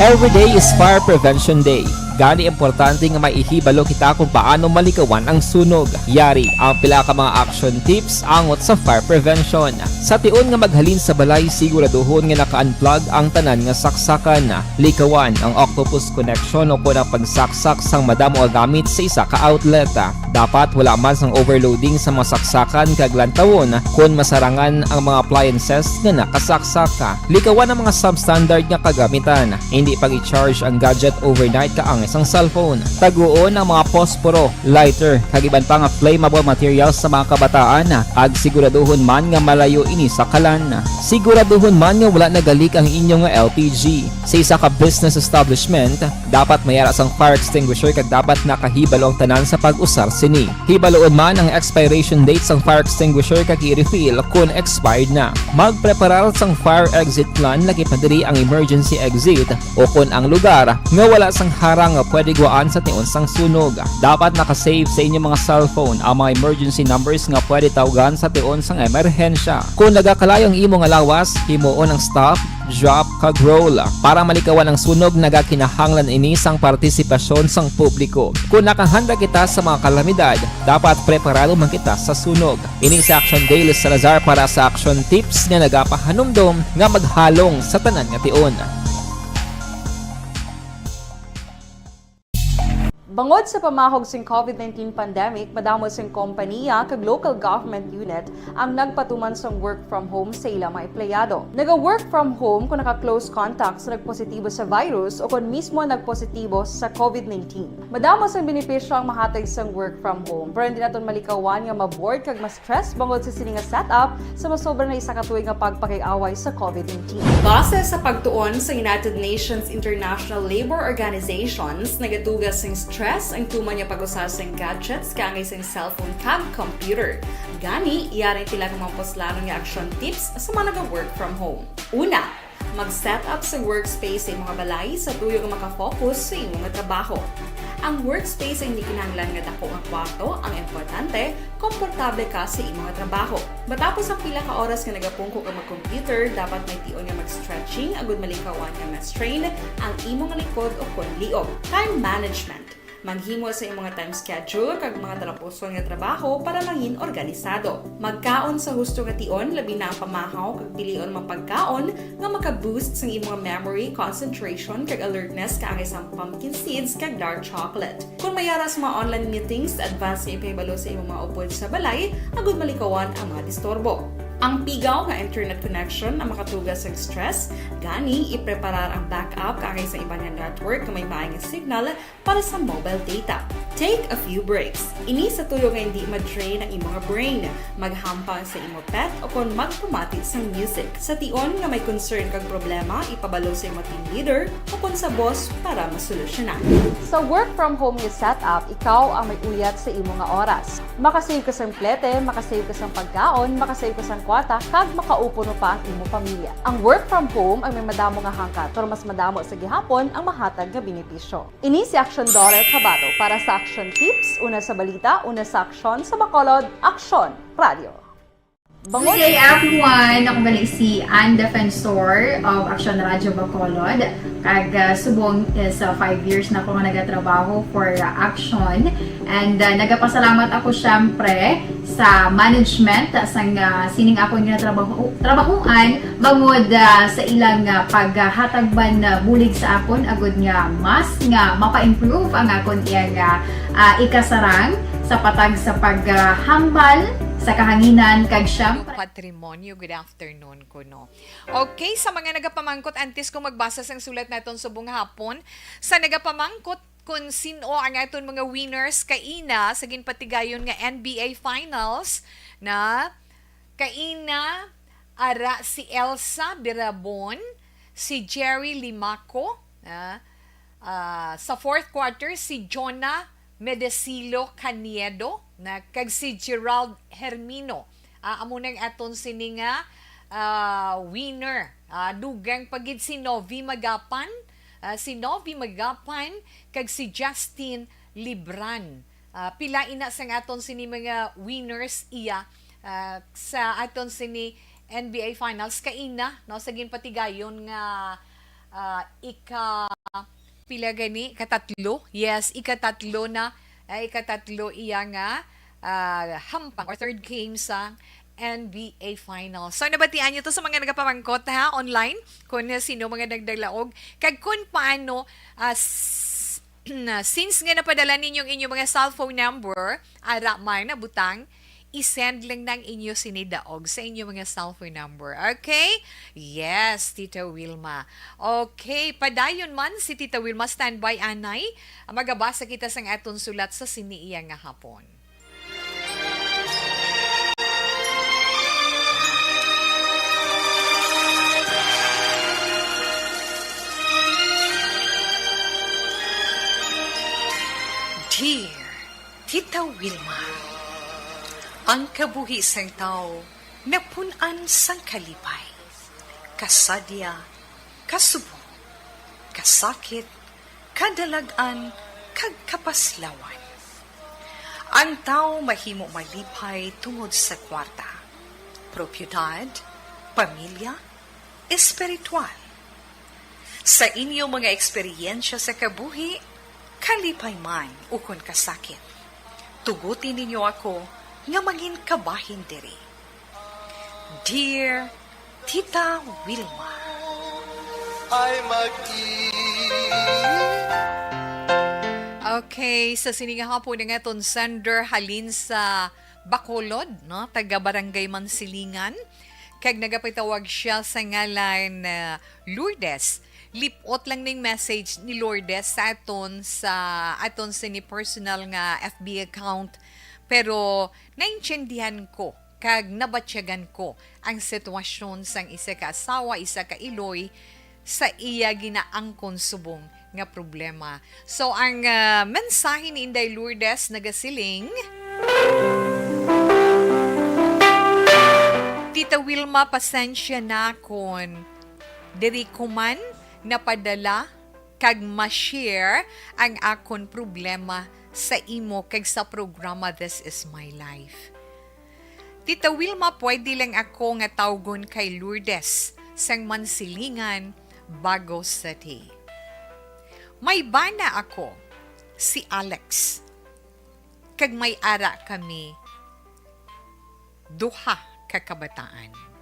Every day is Fire Prevention Day. Gani importante nga maihibalo kita kung paano malikawan ang sunog. Yari ang pila ka mga action tips angot sa fire prevention. Sa tion nga maghalin sa balay, siguraduhon nga naka-unplug ang tanan nga saksakan. Likawan ang octopus connection o ang pagsaksak sang madamo nga gamit sa isa ka outlet. Dapat wala man sang overloading sa mga saksakan kag lantawon kung masarangan ang mga appliances nga nakasaksaka. Likawan ang mga substandard nga kagamitan. Hindi pag i-charge ang gadget overnight ka ang isang cellphone. Taguon ang mga posporo, lighter, kag iban pa nga flammable materials sa mga kabataan. Ag siguraduhon man nga malayo ini sa kalan. Siguraduhon man nga wala nagalik ang inyong LPG. Sa isa ka business establishment, dapat mayara sang fire extinguisher kag dapat nakahibalo ang tanan sa pag-usar sini. Hibaloon man ang expiration date sang fire extinguisher kag i-refill kung expired na. Magpreparar sang fire exit plan lagi pa diri ang emergency exit o kung ang lugar nga wala sang harang nga pwede guaan sa tion sang sunog. Dapat nakasave sa inyong mga cellphone ang mga emergency numbers nga pwede tawagan sa tion sang emerhensya. Kung nagakalayo ang imong alawas, himuon ang stop, drop kag roll. Para malikawan ang sunog, nagakinahanglan ini sang partisipasyon sang publiko. Kung nakahanda kita sa mga kalamidad, dapat preparado man kita sa sunog. Ini si Action Daily Salazar para sa action tips nga nagapahanumdom nga maghalong sa tanan nga tion. Bangod sa pamahog sing COVID-19 pandemic, madamo sing kompanya kag local government unit ang nagpatuman sang work from home sa ilang mga empleyado. Naga-work from home kung naka-close contact sa nagpositibo sa virus o kung mismo nagpositibo sa COVID-19. Madamo sang benepisyo ang mahatag sang work from home, pero hindi naton malikawan nga ma-bored kag ma-stress bangod sa sini nga setup sa masobra na isa ka tuig nga pagpakiaway sa COVID-19. Base sa pagtuon sa United Nations International Labour Organizations, nagatugas sing stress ang tuman niya pag-usar sa gadgets kangay sa cellphone kag computer. Gani, iyaring tila ng mga poslano nga action tips sa mga nag-work from home. Una, mag-set up sa workspace sa mga balay sa tuyo nga makafocus sa imong trabaho. Ang workspace ay hindi kinahanglan nga dako ang kwarto, ang importante, komportable ka sa imong trabaho. Matapos ang pila ka oras nga nagapungko ka mag-computer, dapat may tion nga mag-stretching agud malikawan nga ma-strain ang imong likod o kon liog. Time management. Maghimo sa imong time schedule kag mga talapuson nga trabaho para mangin organisado. Magkaon sa husto nga tion, labi na ang pamahaw kag pilion mapagkaon nga maka-boost sa imong memory, concentration kag alertness kaangay sa pumpkin seeds kag dark chocolate. Kung mayara sa mga online meetings, advance nga ipahibalo sa imong mga upod sa balay, agud malikawan ang mga disturbo. Ang pigaw nga internet connection ang makatugas sa stress, gani ipreparar ang backup kaangay sa ibang network nga may maayong signal para sa mobile data. Take a few breaks. Ini sa tuyo nga hindi ma-drain ang imong brain, maghampang sa imong pet o kung magpumati sa music. Sa tion nga may concern kag problema, ipabalo sa imong team leader o kung sa boss para masolusyonan. Sa work from home nga setup, ikaw ang may uyat sa imong nga oras. Makasave ka sa plete, makasave ka sa pagkaon, makasave ka sa kwarta, kag makaupo no pa ang imong pamilya. Ang work from home ay may madamo nga hangkat, pero mas madamo sa gihapon ang mahatag nga benepisyo. Ini si Action Dore Cabato para sa Action Tips, una sa balita, una sa aksyon sa Bacolod, Action Radio. Good day everyone! Ako balik si Ann Defensor of Action Radio Bacolod. Kag subong is 5 years na ako nga nagatrabaho for Action. And nagapasalamat ako syempre sa management sang sining ako nga trabahuan bangod sa ilang paghatagban bulig sa akon agud nga mas nga mapa-improve ang akon iyang ikasarang sa patag sa paghambal sa kahanginan kag syempre patrimonyo. Good afternoon ko no. Okay, sa mga nagapamangkot antes ko magbasa sang sulat naton subong hapon, sa nagapamangkot kung sino ang aton mga winners kaina sa ginpatigayon nga NBA Finals na kaina ara si Elsa Birabon, si Jerry Limaco, sa fourth quarter si Jonah Medesilo Caniedo na kag si Gerald Hermino. Amo nang aton sini nga winner. Dugang pagid si Novi Magapan, kag si Justin Libran. Pila ina sa aton sini mga winners iya sa aton sini NBA Finals kaina no sa ginpatigayon nga pila gani ikatatlo. Yes, ikatatlo na ikatatlo iya nga hampang or third game sa NBA Finals. So nabatian niyo to sa mga nagapamangkot ha online kung sino mga nagdalaog kag kung paano since nga napadala ninyong inyong mga cellphone number ara man na butang i-send lang ng inyo sinidaog sa inyong mga cellphone number. Okay? Yes, Tita Wilma. Okay, padayon man si Tita Wilma standby anay. Magabasa kita sang aton sulat sa siniiya nga hapon. Dear Tita Wilma, ang kabuhi sang tao napunan sang kalipay, kasadya, kasubo, kasakit, kadalagan, kag kapaslawan. Ang tao mahimo malipay tungod sa kwarta, propiedad, pamilya, espiritual. Sa inyo mga eksperyensya sa kabuhi, kalipay man ukon kasakit. Tugutin ninyo ako nga mangin kabahin diri. Dear Tita Wilma, Okay, sa sininga po nga ton sender halin sa Bacolod, no? Taga Barangay Mansilingan. Kag nagapitawag siya sa ngalan Lourdes. Lipot lang ning message ni Lourdes sa aton sa ni personal nga FB account. Pero naintindihan ko kag nabatsyagan ko ang sitwasyon sang isa ka asawa, isa ka iloy sa iya ginaangkon subong nga problema. So ang mensahe ni Inday Lourdes nagasiling, Tita Wilma, pasensya na kon diri ko man napadala kag ma-share ang akon problema sa imo kag sa programa This Is My Life. Tita Wilma, pwede lang ako nga tawgon kay Lourdes sang Mansilingan, Bago City. May bana ako, si Alex. Kag may ara kami, duha ka kabataan.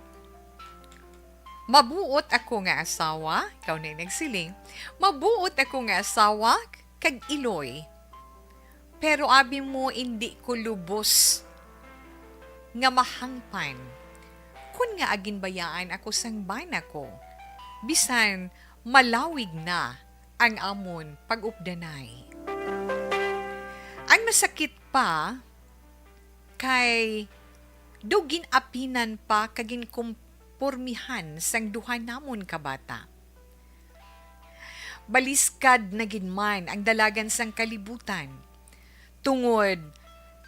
Mabuot ako nga asawa, ikaw na nagsiling, mabuot ako nga asawa kag iloy. Pero abi mo hindi ko lubos nga mahangpan. Kun nga agin bayaan ako sang bana ko, bisan malawig na ang amon pag-updanay. Ang masakit pa, kay dugin apinan pa kagin kumpurmihan sang duha namon kabata. Baliskad na ginman ang dalagan sang kalibutan. Tungod,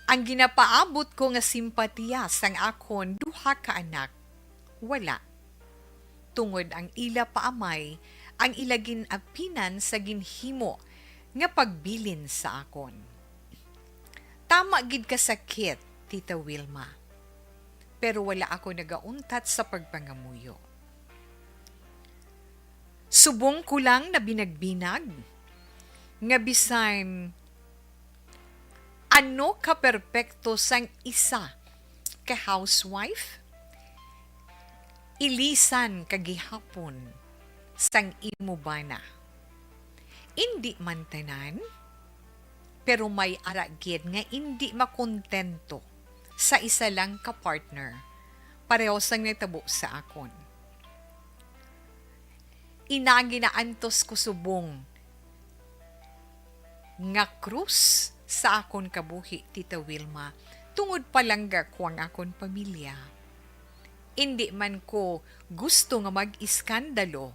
ang ginapaabot ko nga simpatiya sang akon duha ka anak, wala. Tungod ang ila paamay, ang ilagin apinan sa ginhimo nga pagbilin sa akon. Tama gid kasakit, Tita Wilma. Pero wala ako nagauntat sa pagpangamuyo. Subong ko lang na binagbinag, nga bisan ano ka perpekto sang isa ka housewife? Ilisan kagihapon sang imo bana. Indi man tanan, pero may aragid nga indi makontento sa isa lang ka partner. Pareho sang natabo sa akon. Inagi na antos ko subong nga krus sa akon kabuhi, Tita Wilma, tungod palangga ko ang akon pamilya. Hindi man ko gusto nga mag-iskandalo.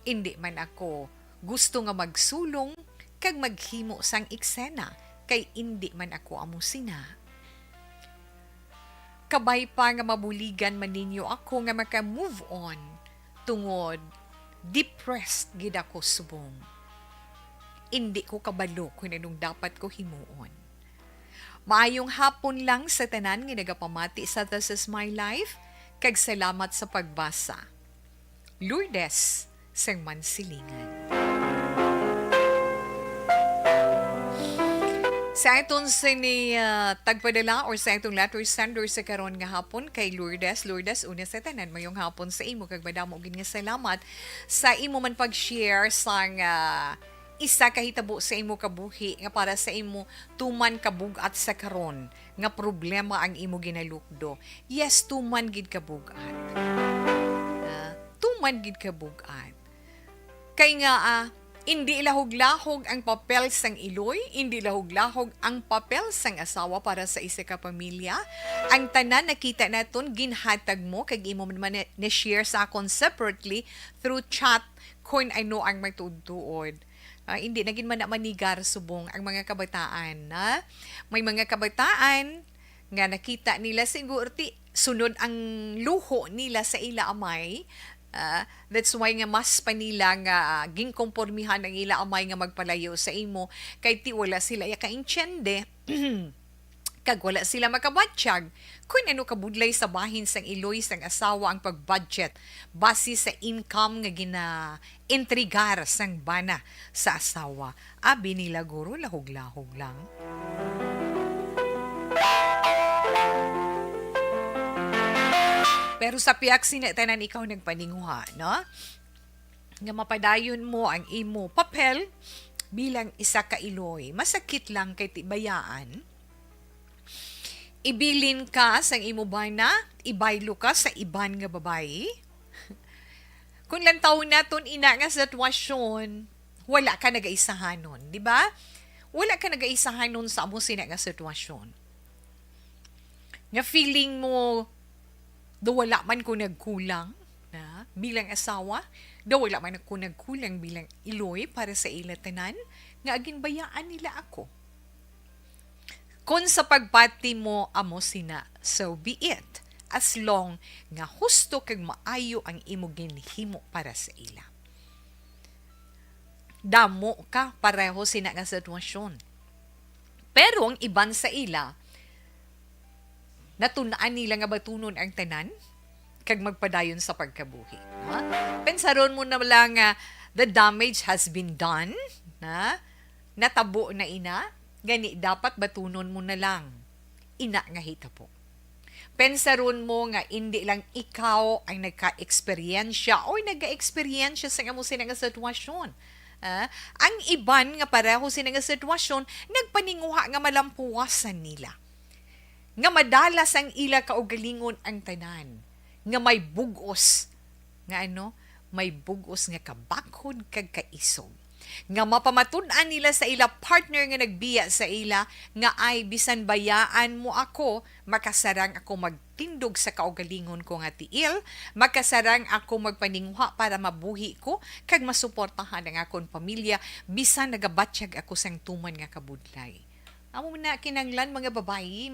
Hindi man ako gusto nga magsulong kag maghimo sang eksena kay hindi man ako amusina. Kabay pa nga mabuligan man ninyo ako nga maka-move on tungod depressed gid ako subong. Hindi ko kabalo kung anong dapat ko himuon. Maayong hapon lang sa tanan nga nagapamati sa This Is My Life, kag salamat sa pagbasa. Lourdes, sang Mansilingan. Sa itong sini tagpadala or sa itong letter sender sa karon nga hapon kay Lourdes. Lourdes, una sa tanan mayong hapon sa imo kag madamo gid nga salamat sa imo man pag-share sang isa ka hitabo sa imo kabuhi nga para sa imo tuman kabugat sa karon nga problema ang imo ginalukdo. Yes, tuman gid kabugat. Tuman gid kabugat. Kay nga hindi lahog-lahog ang papel sang iloy, hindi lahog-lahog ang papel sang asawa para sa isa ka pamilya. Ang tanan nakita naton ginhatag mo kag imo man na-share sa akon separately through chat kung ano ang may tutuod. Hindi naging manigar subong ang mga kabataan na may mga kabataan nga nakita nila siguro sunod ang luho nila sa ila amay. That's why nga mas panila nga ginkompormihan ang ila amay nga magpalayo sa imo kay ti wala sila ya kaintyende kag wala sila makabatsyag kung ano kabudlay sa bahin sang iloy sang asawa ang pagbudget base sa income nga intrigar sang bana sa asawa. Abi nila guro lahog-lahog lang. Pero sa piyak sinatanan ikaw nagpaninguha, no? Nga mapadayon mo ang imo papel bilang isa ka iloy. Masakit lang kay tibayaan. Ibilin ka sa imo bana, ibaylo ka sa iban nga babae. Kung lang taon naton ina nga sitwasyon, wala ka nagaisahanon, di ba? Wala ka nagaisahanon sa amo sina nga sitwasyon. Nga feeling mo do wala man ko nagkulang na bilang asawa, do wala man ko nagkulang bilang iloy para sa ilatanan, nga aging bayaan nila ako. Kung sa pagpati mo amo sina, so be it. As long nga husto kag maayo ang imo ginhimo para sa ila. Damo ka pareho sina nga sitwasyon. Pero ang iban sa ila, natunaan nila nga batunon ang tanan kag magpadayon sa pagkabuhi. Pensaron mo na lang the damage has been done, na natabo na ina, gani dapat batunon mo na lang. Ina nga hitabo. Pensaron mo nga hindi lang ikaw ang nagka-eksperyensya o nagka-eksperyensya sa amo sina nga sitwasyon. Ang iban nga pareho sina nga sitwasyon, nagpaninguha nga malampuwasan nila. Nga madalas ang ila kaugalingon ang tanan, nga may bugos, nga may bugos nga kabakhod kag kaisog. Nga mapamatunan nila sa ila partner nga nagbiya sa ila, nga ay bisan bayaan mo ako, makasarang ako magtindog sa kaugalingon ko nga tiil, makasarang ako magpaninguha para mabuhi ko, kag masuportahan ang akong pamilya, bisan nagabatsyag ako sang tuman nga kabudlay. Amo na kinanglan mga babayi,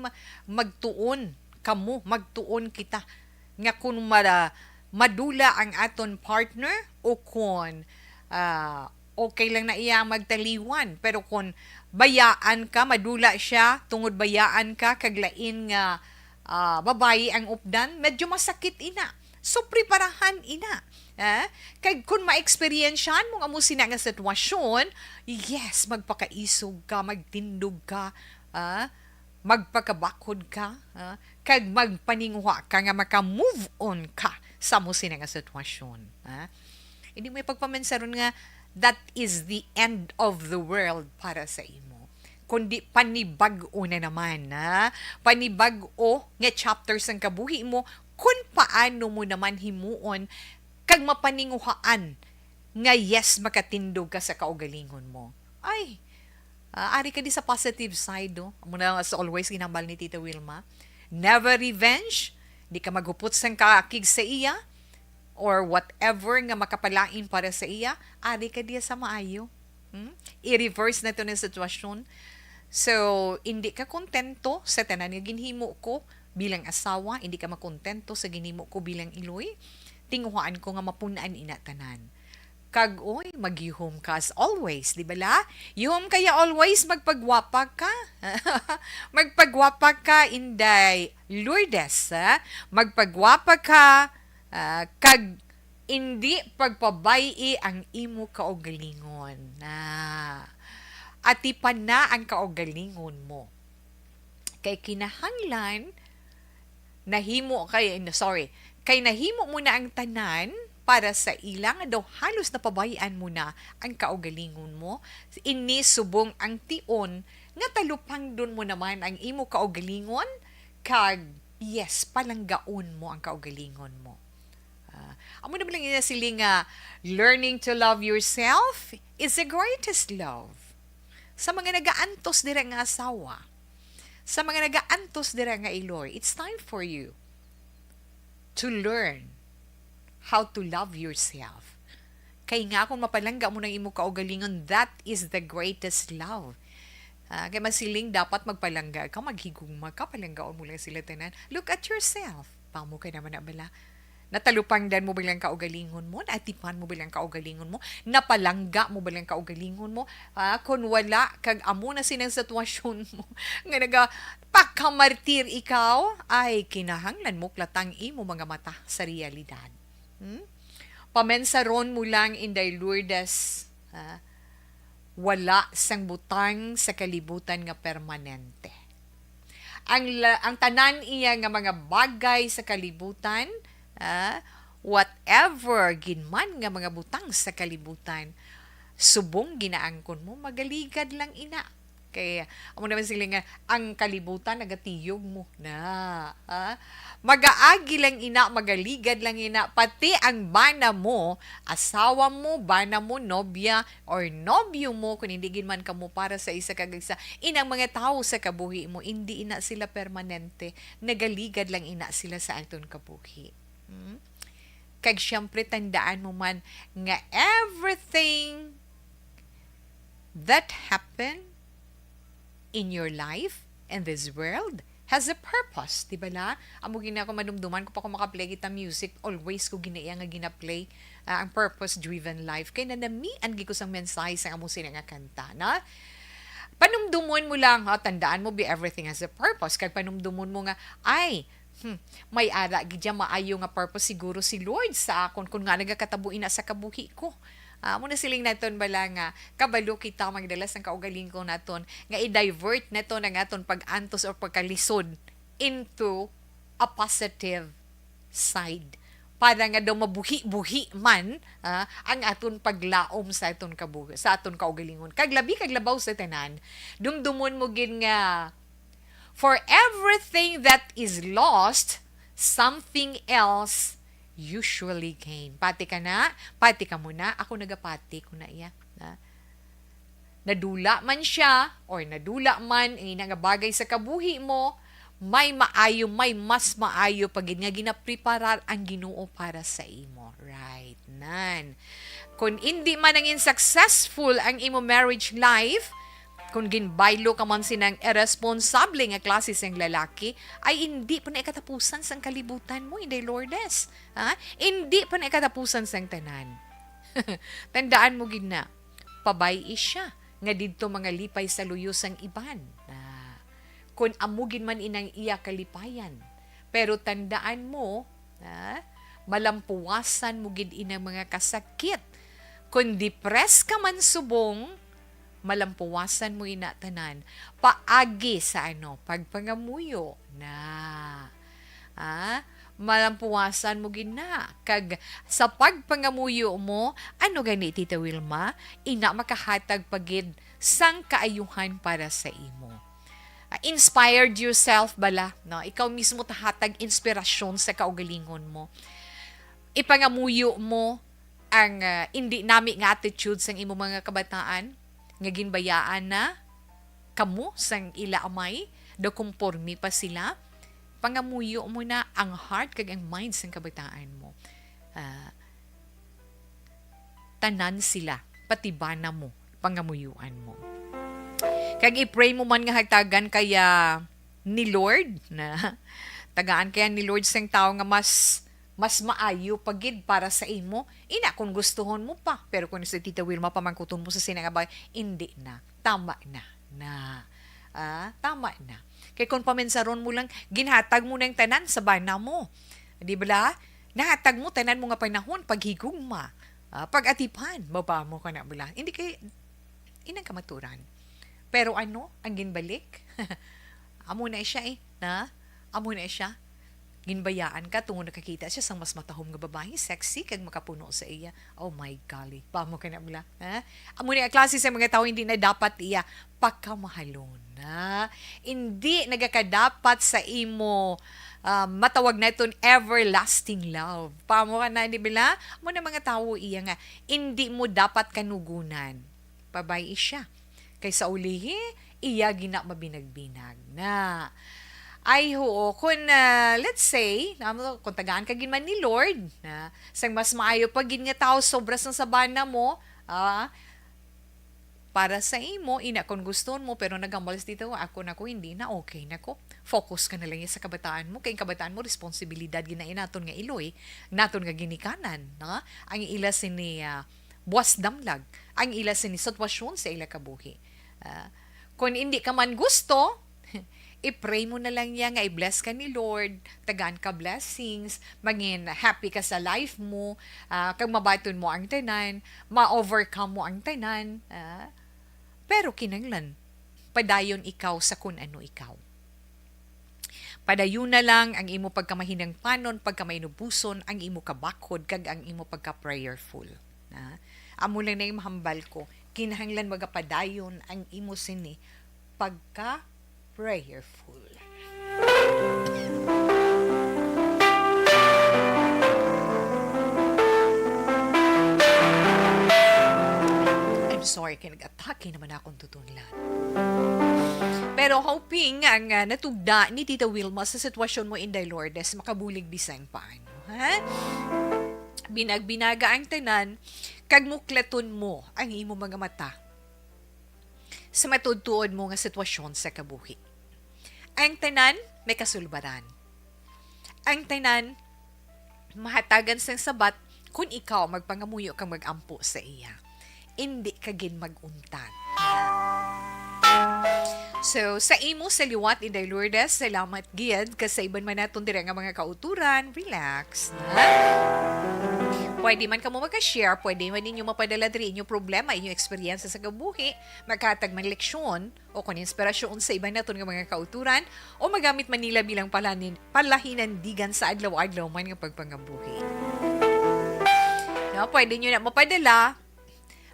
magtuon kamo, magtuon kita. Nga kung madula ang aton partner o kung okay lang na iya magtaliwan. Pero kung bayaan ka, madula siya, tungod bayaan ka, kaglain nga babayi ang updan, medyo masakit ina. So, preparahan ina. Kaya kung ma-experiensyahan mo nga mo sina nga sitwasyon, yes, magpakaisog ka, magtindog ka, magpakabakod ka, kag magpaninguha ka nga maka-move on ka sa mo sina nga sitwasyon. Hindi mo ipagpamansaron nga that is the end of the world para sa imo. Kundi panibag-o na naman, panibag-o nga chapters ang kabuhi mo kung paano mo naman himuon kag mapaninguhaan nga yes, makatindog ka sa kaugalingon mo. Ay, ari ka di sa positive side, no? Muna as always, ginambal ni Tita Wilma. Never revenge, di ka magupot sang kakig sa iya, or whatever nga makapalain para sa iya, ari ka di sa maayo. I-reverse na to ng sitwasyon. So, hindi ka kontento sa tanan nga ginhimo ko bilang asawa, hindi ka makontento sa ginhimo ko bilang iloy, tinguhaan ko nga mapunaan ina tanan. Kag oy, maghihom ka as always, di ba la? Yuhom kaya always magpagwapa ka. Magpagwapa ka, Inday Lourdes, ha? Magpagwapa ka, kag hindi pagpabayi ang imo kaugalingon. atipan na ang kaugalingon mo. Kay kinahanglan kay nahimo mo na ang tanan para sa ilang daw halos napabayaan mo na ang kaugalingon mo. Ini subong ang tion nga talupang doon mo naman ang imo kaugalingon kag yes, palanggaon mo ang kaugalingon mo. Amo na lang ina siling learning to love yourself is the greatest love. Sa mga nagaantos dira nga asawa, sa mga nagaantos dira nga iloy, it's time for you to learn how to love yourself. Kay nga kung mapalangga mo ng imo kaugalingon, that is the greatest love. Kaya masiling dapat magpalangga ka, maghigugma ka, palanggaon mo lang sila tanan. Look at yourself. Pamo ka naman na bala. Natalupangdan mo ba lang kaugalingon mo? Naatipan mo ba lang kaugalingon mo? Napalangga mo ba lang kaugalingon mo? Kung wala, kag amo na sinang sitwasyon mo, nga pagkamartir ikaw, ay kinahanglan mo klatang imo mga mata sa realidad. Pamensaron mo lang Inday Lourdes, wala sang butang sa kalibutan nga permanente. Ang tanan iya nga mga bagay sa kalibutan, whatever ginman nga mga butang sa kalibutan, subong ginaangkon mo, magaligad lang ina. Kaya, amo naman sila nga, ang kalibutan, nagatiyog mo na. Magaagi lang ina, magaligad lang ina, pati ang bana mo, asawa mo, bana mo, nobya, or nobyo mo, kung hindi ginman ka mo para sa isa kagagsa, inang mga tao sa kabuhi mo, hindi ina sila permanente, nagaligad lang ina sila sa aton kabuhi. Kag syempre tandaan mo man nga everything that happened in your life in this world has a purpose, di ba la? Amo gina ko madumduman ko pa ko makaplay kita music, always ko ginaiya nga ginaplay ang purpose-driven life. Kay nanamian gi ko sang mensahe sa amo sila nga kanta, na? Panumdumon mo lang, tandaan mo, be everything has a purpose. Kag panumdumon mo nga, ay, may ara gidya maayo nga purpose siguro si Lord sa akon kung nga nagakatabuin na sa kabuhi ko. Muna siling naton bala nga kabalo kita magdalas ng kaugaling ko naton nga i-divert naton ang aton pag-antos or pagkalisod into a positive side para nga daw mabuhi-buhi man ang aton paglaom sa aton kabuhi, sa aton kaugalingon. Kaglabaw sa tanan, dumdumon mo gid nga for everything that is lost, something else usually gain. Pati ka muna, ako nagapati ko na iya. Nadula man siya, or nadula man, nga bagay sa kabuhi mo, may mas maayo pag nga ginapreparar ang Ginoo para sa imo. Right, nan. Kung hindi man nangin successful ang imo marriage life, kung ginbaylo ka man sinang irresponsable nga klase sang lalaki, ay hindi pa na ikatapusan sang kalibutan mo, Inday Lourdes. Hindi pa na ikatapusan sang tanan. Tandaan mo gid na, pabay siya, nga didto mga lipay sa luyos ang iban. Kung amugin man inang iya kalipayan. Pero tandaan mo, malampuwasan mo gid inang mga kasakit. Kung depressed ka man subong, malampuwasan mo inatanan, paagi sa pagpangamuyo na. Malampuwasan mo gina. Kag sa pagpangamuyo mo, gani Tita Wilma, ina makahatag pagid sang kaayuhan para sa imo. Inspired yourself bala, no? Ikaw mismo tahatag inspirasyon sa kaugalingon mo. Ipangamuyo mo ang hindi nami nga attitude sang imo mga kabataan, nga ginbayaan na kamo sang ila amay, do kumpormi pa sila, pangamuyo mo na ang heart kag ang mind sang kabataan mo. Tanan sila, pati bana mo, pangamuyuan mo. Kag i-pray mo man nga hagtagan kaya ni Lord, na tagaan kaya ni Lord sang tao nga mas maayo pagid para sa imo, ina kung gustuhon mo pa. Pero kung si Tita Wilma pamangkuton mo sa sinangabay, hindi na. Tama na. Tama na. Kaya kung pamensaron mo lang, ginhatag mo na yung tanan sa bana mo. Di ba? Nahatag mo, tanan mo nga panahon, paghigugma, pag-atipan, baba mo ka na bala. Hindi kay, inang kamaturan. Pero ano, ang ginbalik? Amo na siya na? Amo na siya. Ginbayaan ka tungo nakakita siya sang mas matahom nga babae, sexy kag makapuno sa iya. Oh my golly, pamo ka na mula. Ha? Amo ni klase sa mga tao hindi na dapat iya pagkamahalon. Ha? Hindi nagakadapat sa imo matawag na itong everlasting love. Pamo ka na, di ba? Mo na mga tao iya nga, hindi mo dapat kanugunan. Babae siya. Kaysa ulihi, iya gina mabinagbinag na. Ay ho, kung let's say, kung tagaan ka ginman ni Lord, sang mas maayo pag gin nga tao sobra sang sabana mo, para sa imo, ina kung gusto mo, pero nagamalas dito, ako hindi na, okay na ko. Focus ka na lang sa kabataan mo. Kaya kabataan mo, responsibilidad ginain naton nga iloy, naton nga ginikanan. Na? Ang ila sini buwas damlag, ang ila sini sitwasyon sa ila kabuhi. Kung hindi ka man gusto, i-pray mo na lang yan nga, i-bless ka ni Lord, tagaan ka blessings, maging happy ka sa life mo, kag mabaton mo ang tanan, ma-overcome mo ang tanan, pero kinanglan, padayon ikaw sa kung ano ikaw. Padayon na lang ang imo pagkamahinang panon, pagkamainubuson, ang imo kabakod, kag ang imo pagka-prayerful. Amo lang na yung mahambal ko, kinahanglan magapadayon ang imo sini, pagka-prayerful. I'm sorry, kaya nag-atake naman akong tutunlan. Pero hoping ang natugda ni Tita Wilma sa sitwasyon mo, Inday Lourdes, makabulig bisang paano. Ha? Binagbinaga ang tanan, kag muklaton mo ang imo mga mata sa matudtuon mo nga sitwasyon sa kabuhi. Ang tanan may kasulbaran. Ang tanan mahatagan sang sabat kung ikaw magpangamuyo kang magampo sa iya. Hindi ka gin maguntad. So, sa imo sa liwat, Inday Lourdes, salamat gid kasi iban man naton dire nga mga kauturan, relax. Pwede man ka mo mag-share, pwede man ninyo mapadala diri inyo problema, inyo experience sa kabuhi, magkatag man leksyon o kung inspirasyon sa iban naton nga mga kauturan o magamit man nila bilang palahinandigan sa adlaw-adlaw man nga pagpangabuhi. No, pwede nyo na mapadala.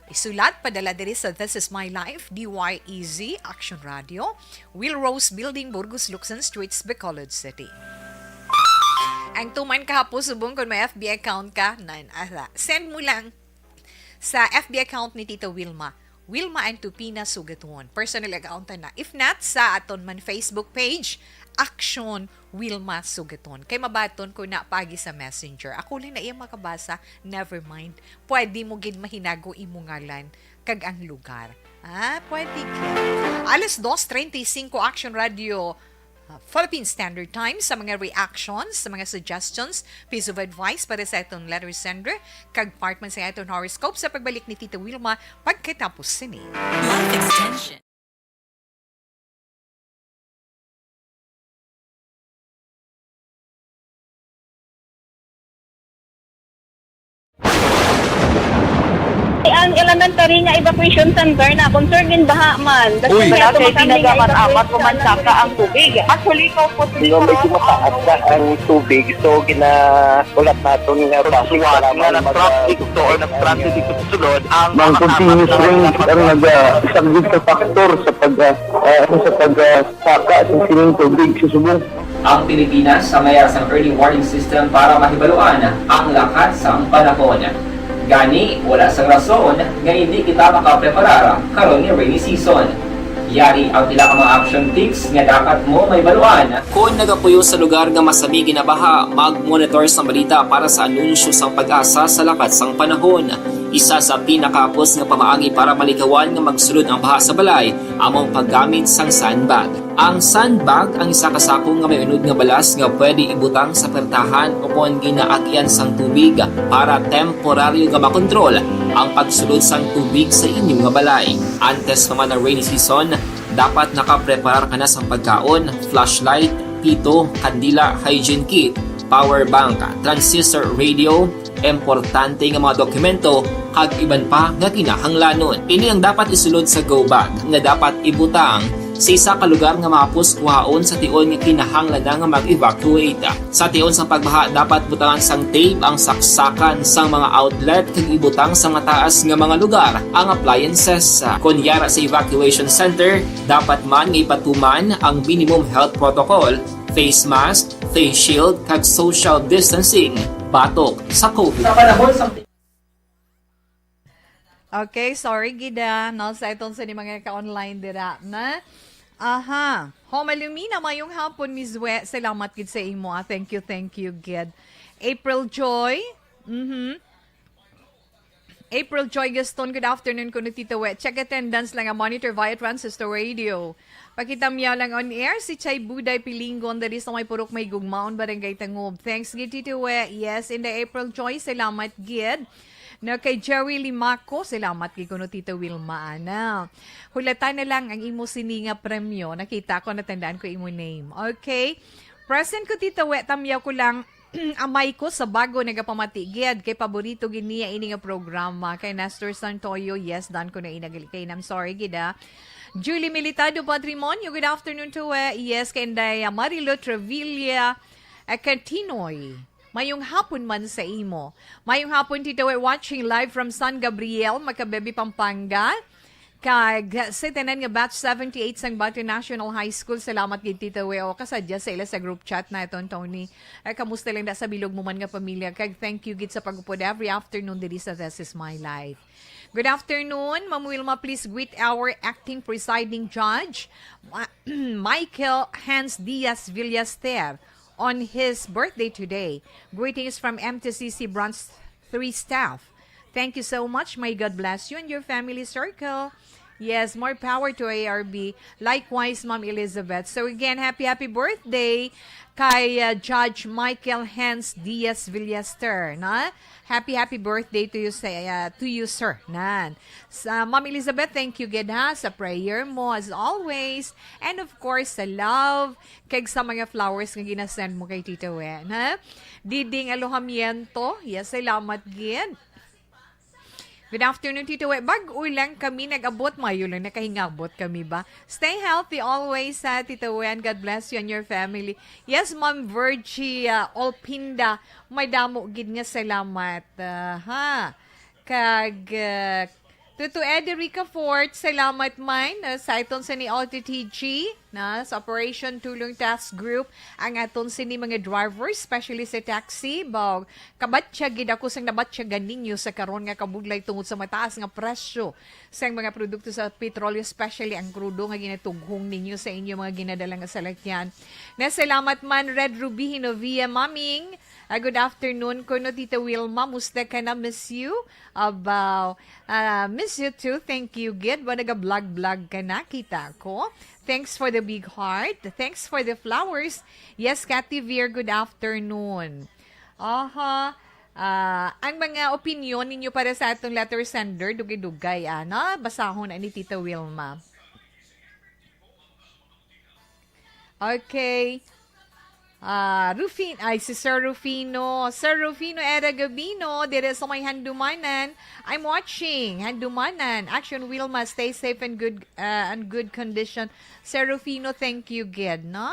Isulat, padala diri sa This Is My Life, DYEZ, Action Radio, Will Rose Building, Burgos, Luksan Streets, Bacolod City. Ang tuman kahapon, subong kung may FB account ka, send mo lang sa FB account ni Tita Wilma, Wilma Antupina Sugaton. Personal account na. If not, sa aton man Facebook page, Action Wilma Sugaton. Kay mabaton ko na pagi sa Messenger. Ako lang na iya makabasa, never mind. Pwede mo gid mahinago imungalan kag ang lugar. Pwede gid. Alas 2:35 Action Radio Philippine Standard Time sa mga reactions, sa mga suggestions, piece of advice para sa itong letter sender, kag part man sa itong horoscope sa pagbalik ni Tita Wilma pagkatapos sini. Life Extension. Ang elementary nga evacuation center na concerned din baha man. Uy, kay pinagamat-amat ko man saka ang tubig. Actually, ikaw po Medyo mataas na ang tubig. So, ulat natin nga pasiwala nga nag-traffic to or nag-traffic dito sa sulod. Ang continuous rain ang nag-isang sa factor sa pagsaka sa sining tubig sa subong. Ang Pilipinas sa mayroon ng early warning system para mahibaluan ang lakas ng panahon. Gani, wala sang rason nga hindi kita makapreparara karon ni rainy season. Yari ang pila ka mga action tips nga dapat mo may baluan. Kung nagapuyo sa lugar nga masabi ginabaha, mag-monitor sa balita para sa anunsyo sang pag-asa sa lakas sang panahon. Isa sa pinakapos nga pamaagi para malikawan nga magsulod ang baha sa balay, among paggamit sang sandbag. Ang sandbag ang isa kasako nga may unod nga balas nga pwede ibutang sa pertahan o kung ginaagyan sang tubig para temporaryo nga makontrol ang pagsulod sang tubig sa inyong nga balay. Antes naman ng rainy season, dapat nakapreparar ka na sa pagkaon, flashlight, pito, kandila, hygiene kit, power bank, transistor radio, importante nga mga dokumento kag iban pa nga kinahanglanon. Ini ang dapat isulod sa go bag nga dapat ibutang sa isa ka lugar nga mapus kuhaon sa tion nga kinahanglan nga mag-evacuate. Sa tion sa pagbaha dapat butangan sang tape ang saksakan sang mga outlet kag ibutang sa mataas nga mga lugar ang appliances. Kunyara sa evacuation center, dapat man nga ipatuman ang minimum health protocol, face mask, face shield kag social distancing batok sa COVID. Sa panahon sa Okay, sorry gida. Nasa itong sa ni mga ka-online dira na. Aha. Homalumina mayong hapon, Miss We. Salamat gid sa imo. Thank you, gid. April Joy. April Joy Gaston, good afternoon kuno Tita We. Check attendance lang ang monitor via transistor radio. Pakitamyaw lang on air si Chay Buday Pilingon dari sa may purok may gugmaon barangay Tangob. Thanks gid Tita We. Yes, in the April Joy, salamat gid. No, kay Jerry Limaco, salamat kay kuno Tita Wilma ana. Hulatan na lang ang imo sininga premyo. Nakita ko, natandaan ko imo name. Okay? Present ko Tita We, tamyaw ko lang amay ko sa bago nagapamatigid kay paborito giniya ini nga programa kay Nestor Santoyo. Yes, dan ko na inagali kay I'm sorry gida. Julie Militado Patrimonio, good afternoon to yes, kay Inday Marilo Trevilla Catinoy. Mayong hapon man sa imo. Mayong hapon Tito We, watching live from San Gabriel, Macabebe, Pampanga. Kag sa tanan nga batch 78 sang Bato National High School. Salamat gid Tito We. O kasadya sa ila sa group chat na iton Tony. Kamusta lang da sa bilog mo man nga pamilya. Kag thank you gid sa pagupod every afternoon diri sa This Is My Life. Good afternoon, Ma'am Wilma. Please greet our acting presiding judge, Michael Hans Diaz Villaster, on his birthday today. Greetings from MTCC Branch 3 staff. Thank you so much. May God bless you and your family circle. Yes, more power to ARB. Likewise, Ma'am Elizabeth. So again, happy birthday kay Judge Michael Hans Diaz Villaster. Na? Happy birthday to you, sir. Nan. Ma'am Elizabeth, thank you gid ha sa prayer mo as always. And of course, sa love kag sa mga flowers nga ginasend mo kay Tita Wen. Ha? Diding Alojamiento. Yes, salamat gid. Good afternoon, Tito We. Bag-o lang kami nag-abot. Mayo lang nakahingabot kami ba? Stay healthy always, Tito We, and God bless you and your family. Yes, Ma'am Virgie Olpinda, may damo gid nga salamat. Kag Tuto Ederica Fort, salamat man sa iton sa ni OTTG na sa Operation Tulong Task Group ang aton sini mga drivers, especially sa taxi. Baw, kabatya gid ako sang nabatya ganinyo sa karon nga kabuglay tungod sa mataas nga presyo sa mga produkto sa petrolyo, especially ang krudo nga ginatughong ninyo sa inyo mga ginadala nga salakyan. Na salamat man Red Ruby Hinovia Maming. Good afternoon kuno Tita Wilma, musta ka na? Miss you. Miss you too. Thank you, Gid. Ba naga-vlog ka na? Kita ko. Thanks for the big heart. Thanks for the flowers. Yes, Cathy Veer, good afternoon. Ang mga opinion ninyo para sa atong letter sender, dugay-dugay, basahon ni Tita Wilma. Okay. Si Sir Rufino. Sir Rufino Era Gabino, dire sa may Handumanan. I'm watching. Handumanan. Action Wilma, stay safe and good condition. Sir Rufino, thank you, Gid, no?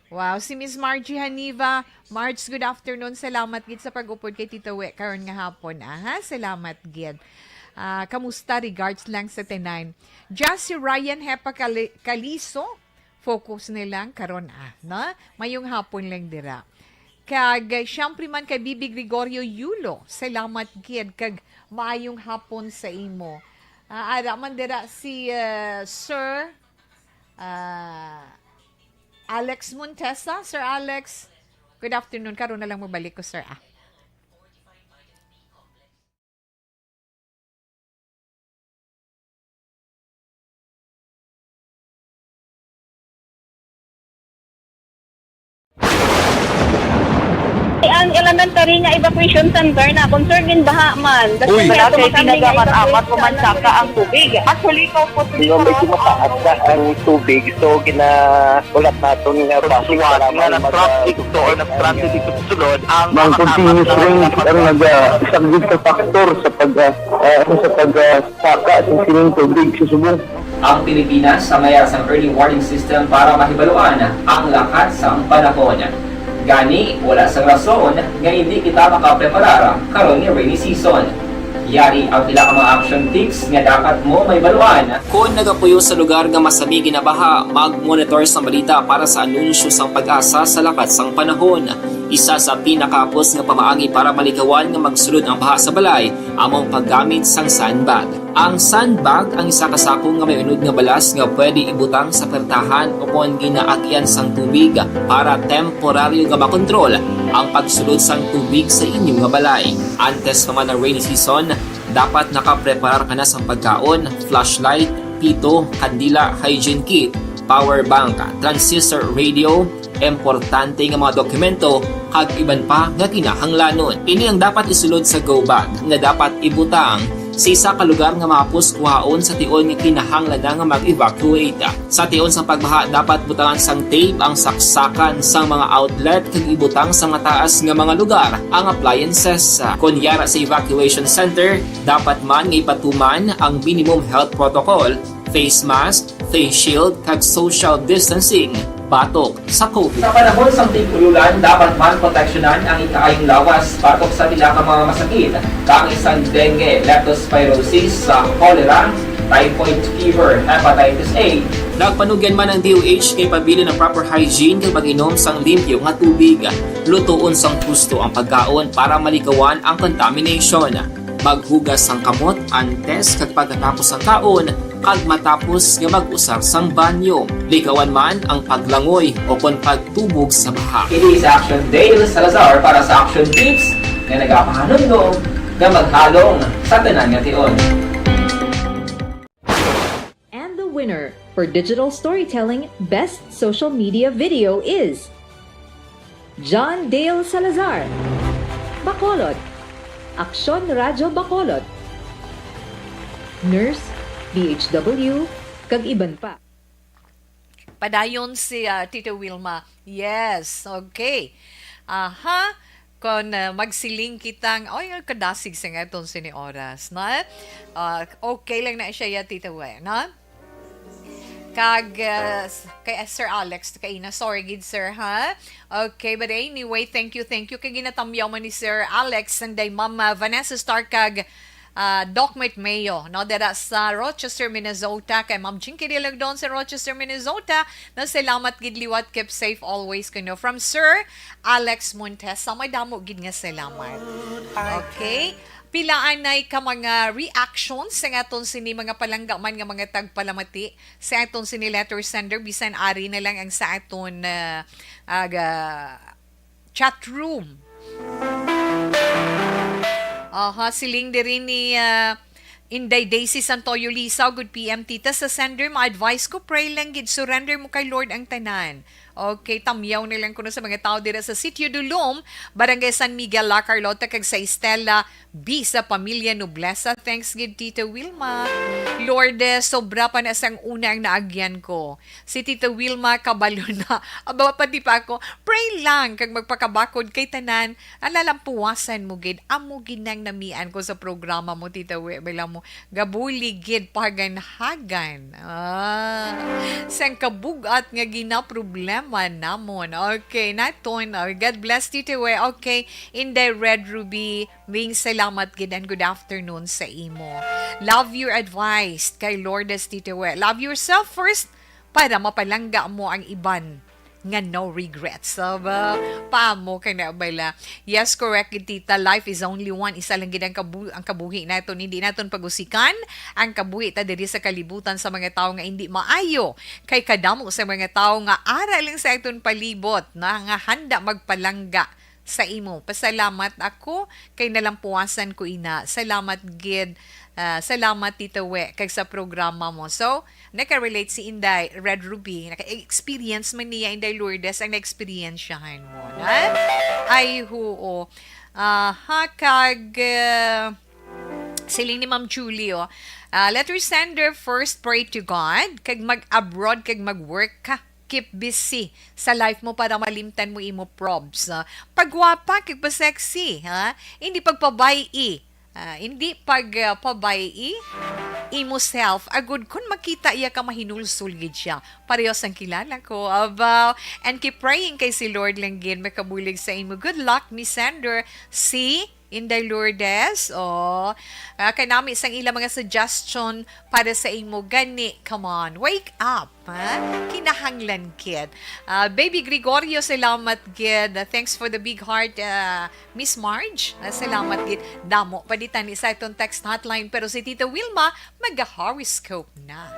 Wow, si Miss Margie Haniva. Marge, good afternoon. Salamat, Gid, sa pag-upod kay Tita We karon nga hapon. Salamat, Gid. Kamusta? Regards lang sa tenan. Just si Ryan Hepa Kaliso. Focus nilang karon no? Mayong hapon lang dira. Kag syempre man kay Bibi Gregorio Yulo, salamat gid kag maayong hapon sa imo. Ara man dira si Sir Alex Montesa. Sir Alex, good afternoon. Karon na lang mabalik ko, sir. ang elementary nga evacuation center na concern din baha man. Uy, wala kay ginagaman amat pumansaka ang tubig. Actually, ikaw po Di ba medyo mataas na ang tubig, so ulat natin nga Pasuwat nga na-traffic to or na-transit dito sa sulod ang Mang continuous rains ang nag-isang ka factor sa pagsaka at sining tubig sa subong. Ang Pilipinas sa mayroon sa early warning system para mahibaluan ang lakas ng panahon. Gani, wala sa rason nga hindi kita makapreparara karon ni rainy season. Yari ang pila ka mga action tips nga dapat mo may baluan. Kung nagapuyo sa lugar nga masabi ginabaha, mag-monitor sa balita para sa anunsyo sang pag-asa sa lakas sang panahon. Isa sa pinakapos nga pamaagi para malikawan nga magsulod ang baha sa balay, among paggamit sang sandbag. Ang sandbag ang isa kasakong nga may unod nga balas nga pwede ibutang sa pertahan upon ginaagyan sang tubig para temporaryo nga makontrol ang pagsulod sang tubig sa inyong nga balay. Antes naman ng rainy season, dapat nakapreparar ka na sang pagkaon, flashlight, pito, kandila, hygiene kit, power bank, transistor radio, importante nga mga dokumento kag iban pa nga kinahanglanon. Ini ang dapat isulod sa go bag nga dapat ibutang sa isa ka lugar nga mapos kuhaon sa tion nga kinahanglan nga mag-evacuate. Sa tion sa pagbaha dapat butangan sang tape ang saksakan sang mga outlet kag ibutang sa mataas nga mga lugar ang appliances. Kunyara sa evacuation center, dapat man nga ipatuman ang minimum health protocol, face mask, face shield kag social distancing batok sa COVID. Sa panahon sa tigululan, dapat man proteksyonan ang ikaayong lawas batok sa pila ka mga masakit, kang isang dengue, leptospirosis, cholera, typhoid fever, hepatitis A. Nagpanugyan man ang DOH kay pabili ng proper hygiene kay pag-inom sang limpyo nga tubig. Lutuon sang gusto ang pagkaon para malikawan ang contamination. Maghugas sang kamot antes kag pagkatapos ang kaon kag matapos nga mag-usar sang banyo. Likawan man ang paglangoy o kon pagtubog sa baha. It is Action Dale Salazar para sa Action Tips nga nagapahanundong nga maghalong sa tanan nga tion. And the winner for Digital Storytelling Best Social Media Video is John Dale Salazar, Bacolod, Aksyon Radyo Bacolod, Nurse, DHW, kag iban pa. Padayon si Tita Wilma. Yes, okay. Aha, kung magsiling kitang, oy, kadasig sa nga itong sini oras, na? Okay lang na siya ya, Tita Wilma, na? Kag, kay Sir Alex, kay na, sorry gid sir, ha? Okay, but anyway, thank you, kay ginatamyaw man ni Sir Alex, and day Ma'am Vanessa Stark, kag, Doc Mayo, no, dara sa Rochester, Minnesota, kay Ma'am Jinky Dilag doon sa Rochester, Minnesota, na salamat gid liwat, keep safe always, kuno, from Sir Alex Montes, sa may damo gid nga salamat. Okay, pilaan na ka mga reactions sa aton sini mga palanggaman nga mga tagpalamati sa aton sini letter sender, bisan ari na lang ang sa aton chat room. Siling din ni Inday Daisy Santoyo Lisaw, good PM tita, sa sender, ma-advise ko, pray lang gid, surrender mo kay Lord ang tanan. Okay, tamyaw na lang ko na sa mga tao dira sa Sitio Dulom, Barangay San Miguel, La Carlota, kag sa Estela B sa Pamilya Noblesa. Thanks gid Tita Wilma. Lord, sobra pa na sang una ang naagyan ko. Si Tita Wilma kabalo na. Aba pati pa ako, pray lang kag magpakabakod kay tanan. Alalampuwasan mo gid, amo gid nang namian ko sa programa mo, Tita Wilma mo. Gabuli gid paganhagan. Sang kabugat nga ginaproblema namon. Okay, naton. God bless Tita We. Okay, Inday Red Ruby, wing salamat gid and good afternoon sa imo. Love your advice kay Lourdes Tita We. Love yourself first para mapalangga mo ang iban nga no regrets. So, paamo ka na bala. Yes, correct, tita. Life is only one. Isa lang gid ang kabuhi naton. Hindi naton pagusikan ang kabuhi ta diri sa kalibutan sa mga tao nga hindi maayo. Kay kadamo sa mga tao nga ara lang sa aton palibot na nga handa magpalangga sa imo. Pasalamat ako kay nalampuasan ko ina. Salamat gid. Salamat Tita We kag sa programa mo. So, naka-relate si Inday Red Ruby. Naka-experience man niya Inday Lourdes ang na-experiensyahan mo. Na? Ay, huo. Siling ni Ma'am Julio. Letter sender, first pray to God. Kag mag-abroad, kag mag-work ka. Keep busy sa life mo para malimtan mo imo probs. Pagwapa, kag pa-sexy. Ha? Hindi pagpabayi. Hindi pagpabayi. Imo self. Agud kun makita iya ka mahinulsul gid siya. Parehas ang kilala ko. About. And keep praying kay si Lord Langgin. Makabulig sa imo. Good luck, Miss Sander. See? Inday Lourdes, kay namin isang ilang mga suggestion para sa imo gani. Come on, wake up, ha? Kinahanglan, kid. Baby Gregorio, salamat, kid. Thanks for the big heart, Miss Marge. Salamat, kid. Damo, paditan isa itong text hotline. Pero si Tita Wilma, mag-horoscope na.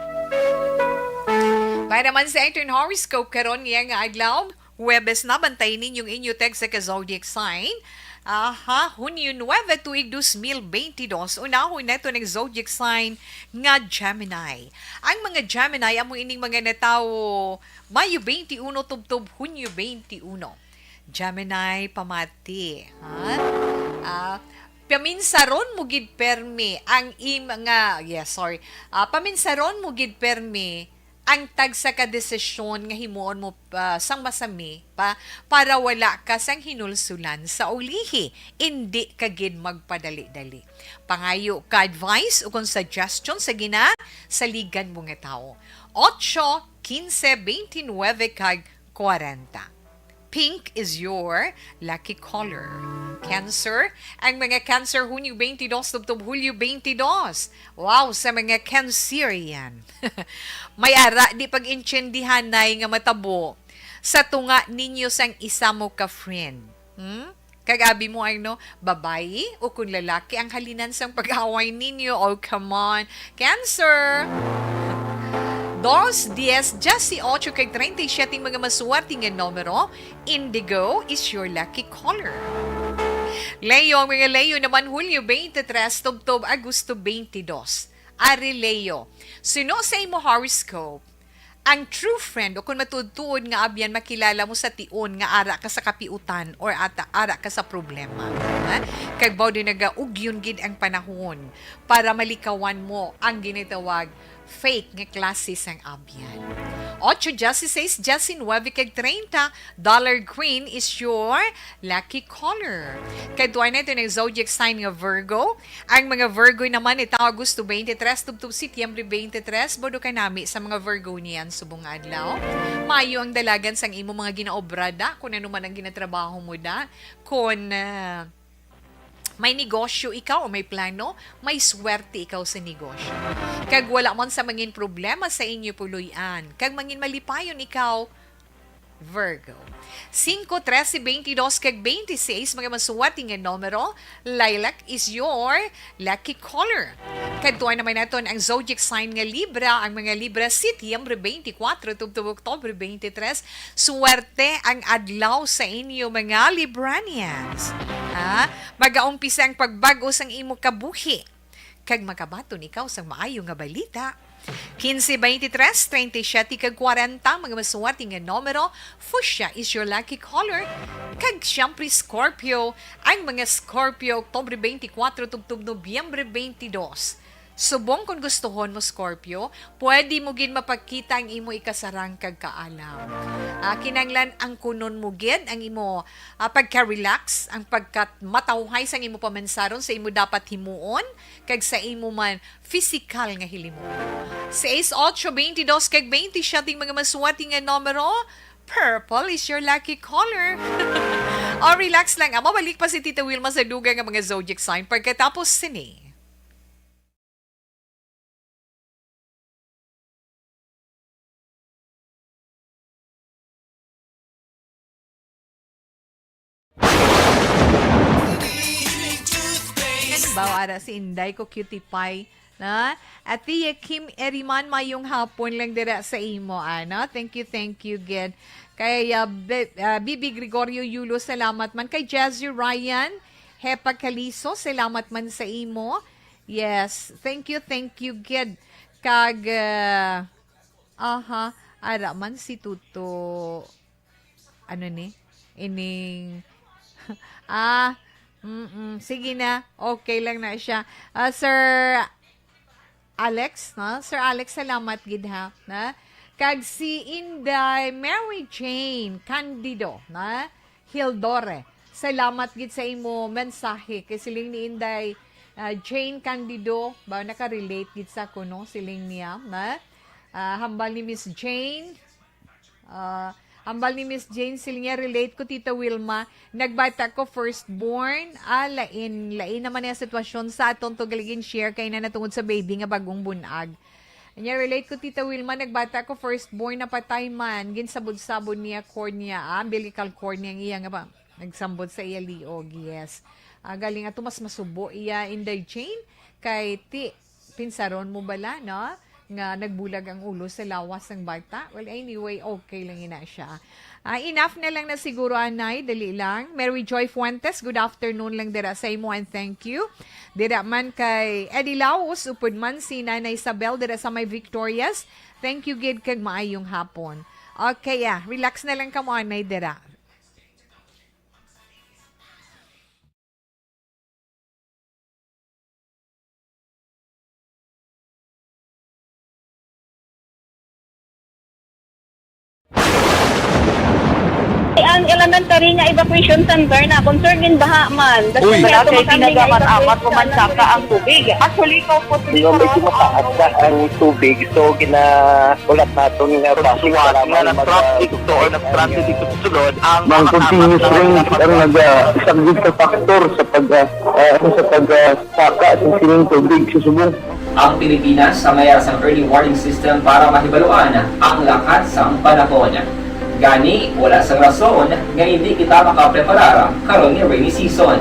Para naman sa itong horoscope karon nga adlaw, Huwebes na, bantayin ninyong inyo text sa ka-zodiac sign. Hunyo 9 tuig 2022. Unahon na ito ng zodiac sign nga Gemini. Ang mga Gemini, amo ining mga natawo Mayo 21 tubtob Hunyo 21. Gemini pamati. Paminsaron mo gid permi ang paminsaron mo gid permi ang tag sa kadesisyon nga himuon mo sang masami para wala ka sang hinulsulan sa ulihi. Hindi ka gid magpadali-dali. Pangayo ka advice o kung suggestion sa saligan mo nga tao. 8, 15, 29 kag 40. Pink is your lucky color. Cancer, ang mga Cancer Hunyo 22 tubtob Hulyo 22. Wow, sa mga Cancerian. May ara di pag-intsendihan nga matabo sa tunga ninyo sang isa mo ka friend. Kagabi mo ay babae o kung lalaki ang halinan sang pag-away ninyo. Oh, come on. Cancer! 2, 10, 18 kay 37 mga masuwerte nga numero. Indigo is your lucky color. Leo, ang mga Leo naman Hulyo 23, tubtob Agosto 22. Ari Leo, sino sa imo horoscope ang true friend o kung matudtuod nga abyan makilala mo sa tion nga ara ka sa kapiutan or ara ka sa problema. Kag bao din nagaugyon gid ang panahon para malikawan mo ang ginitawag fake nga klase sang abyan. 8, 16, 19, kag 30, Dollar Green is your lucky color. Kay duay na ito ng zodiac sign nga Virgo. Ang mga Virgo naman ito Agosto 23, tubtob Setyembre 23, bodo ka nami sa mga Virgo niyan subong adlaw. Mayo ang dalagan sang imo mga ginaobrada, kung ano man ang ginatrabaho mo da. Kung may negosyo ikaw o may plano, may swerte ikaw sa negosyo. Kag wala man sa mangin problema sa inyo puluyan, kag mangin malipayon ikaw, Virgo. 5, 13, 22, kag 26, mga masuwati nga numero, lilac is your lucky color. Kagtuan naman natin ang zodiac sign nga Libra, ang mga Libra, Setyembre 24, tubtob Oktobre 23, suwerte ang adlaw sa inyo mga Libranians. Mag-aumpisa ang pagbago sang imo kabuhi. Kag makabaton ikaw sang maayo nga balita. 15, 23, 37, kag 40, mga masuwati nga numero, fuchsia is your lucky color. Kag siyempre Scorpio, ang mga Scorpio, Oktobre 24, tubtob Nobyembre 22. Subong kung gustuhon mo Scorpio, pwede mo gid mapakita ang imo ikasarang kag kaalam. Kinanglan ang kunon mo gid ang imo pagka-relax, ang pagkat-matawhay sa imo pamansaron sa imo dapat himuon kag sa imo man physical nga hilimon. 6, 8, 22 kag 20 siya ting mga masuwati nga numero. Purple is your lucky color. Relax lang. Mabalik pa si Tita Wilma sa dugang nga mga zodiac sign pagkatapos sini. Bawara si Inday ko cutie pie Na? At Tia Kim Eriman, mayong hapon lang dira sa imo, ano? Thank you, Gid. Kay Bibi Gregorio Yulo, salamat man. Kay Jazzy Ryan, Hepa Caliso, salamat man sa imo. Yes, thank you, Gid. Kag, ara man si Tuto, ano ni? Ining, sige na, okay lang na siya. Sir Alex, no? Sir Alex, salamat gid ha, na? Kag si Inday Mary Jane Candido, na? Hildore, salamat gid sa imo mensahe kay siling ni Inday Jane Candido, ba naka-relate gid sa kuno siling niya, na? Hambal ni Miss Jane, hambal ni Miss Jane siling niya, relate ko Tita Wilma, nagbata ko firstborn, lain naman yung sitwasyon sa atong tugaligin share kay na natungod sa baby nga bagong bunag. Anya relate ko Tita Wilma, nagbata ko firstborn na patay man, ginsabod-sabod niya cornea, umbilical cornea iya nga ba, nagsambod sa iya liog, yes. Galing ato mas masubo iya Inday Jane, kay pinsaron mo bala, no? Nga nagbulag ang ulo sa lawas ng bata. Well, anyway, okay lang ina siya. Enough na lang na siguro, Anay. Dali lang. Mary Joy Fuentes, good afternoon lang dira sa imo and thank you. Dira man kay Eddie Laos, upod man si Nanay Isabel dira sa may Victorias. Thank you, gid kag maayong hapon. Okay, relax na lang ka mo, Anay, dira. Ang elementary nga evacuation center na concern din baha man. Uy, kay tinagaman amat kumansaka ang tubig. Actually, ko po Di ba medyo mataas na ang tubig, so ginaulat natin nga basiwat nga na-trap dito or na-stranded dito sa sulod ang continuous rain ang nag-isang ka factor sa pagsaka at sining tubig sa subong. Ang Pilipinas sa mayroon sa early warning system para mahibaluan ang lakat sa panahon. Gani, wala sa rason nga hindi kita makapreparara karon ni rainy season.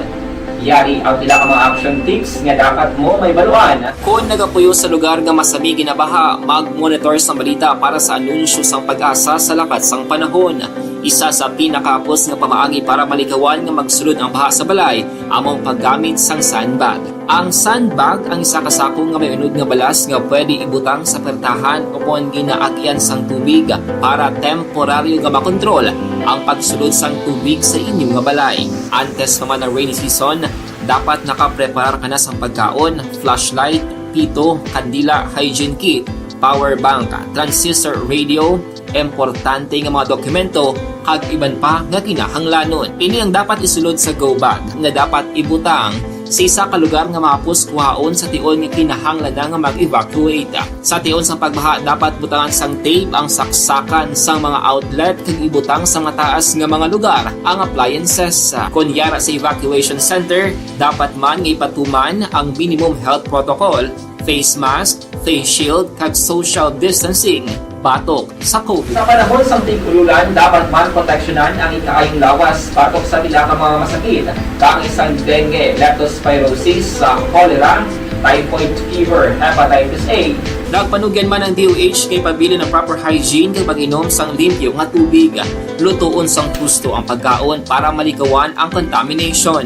Yari ang pila ka mga action tips nga dapat mo may baluan. Kung nagapuyo sa lugar nga masabi ginabaha, mag-monitor sa balita para sa anunsyo sang pag-asa sa lakat sang panahon. Isa sa pinakapos nga pamaagi para malikawan nga magsulod ang baha sa balay, among paggamit sang sandbag. Ang sandbag ang isa kasakong nga may unod nga balas nga pwede ibutang sa pertahan upon ginaagyan sang tubig para temporaryo nga makontrol ang pagsulod sang tubig sa inyong nga balay. Antes naman ng rainy season, dapat nakapreparar ka na sa pagkaon, flashlight, pito, kandila, hygiene kit, power bank, transistor radio, importante nga mga dokumento kag iban pa nga kinahanglanon. Ini ang dapat isulod sa go bag nga dapat ibutang sa isa ka lugar nga mapus kuhaon sa tion nga kinahanglan nga mag-evacuate. Sa tion sa pagbaha dapat butangan sang tape ang saksakan sang mga outlet kag ibutang sa mga taas nga mga lugar ang appliances. Kunyara sa evacuation center, dapat man nga ipatuman ang minimum health protocol, face mask, face shield kag social distancing. Batok sa COVID. Sa panahon sa tigululan, dapat man proteksyonan ang ikaayong lawas batok sa pila ka mga masakit. Kang isang dengue, leptospirosis, cholera, typhoid fever, hepatitis A. Nagpanugyan man ang DOH kay pabili ng proper hygiene kay pag-inom sang limpyo nga tubig. Lutuon sang husto ang pagkaon para malikawan ang contamination.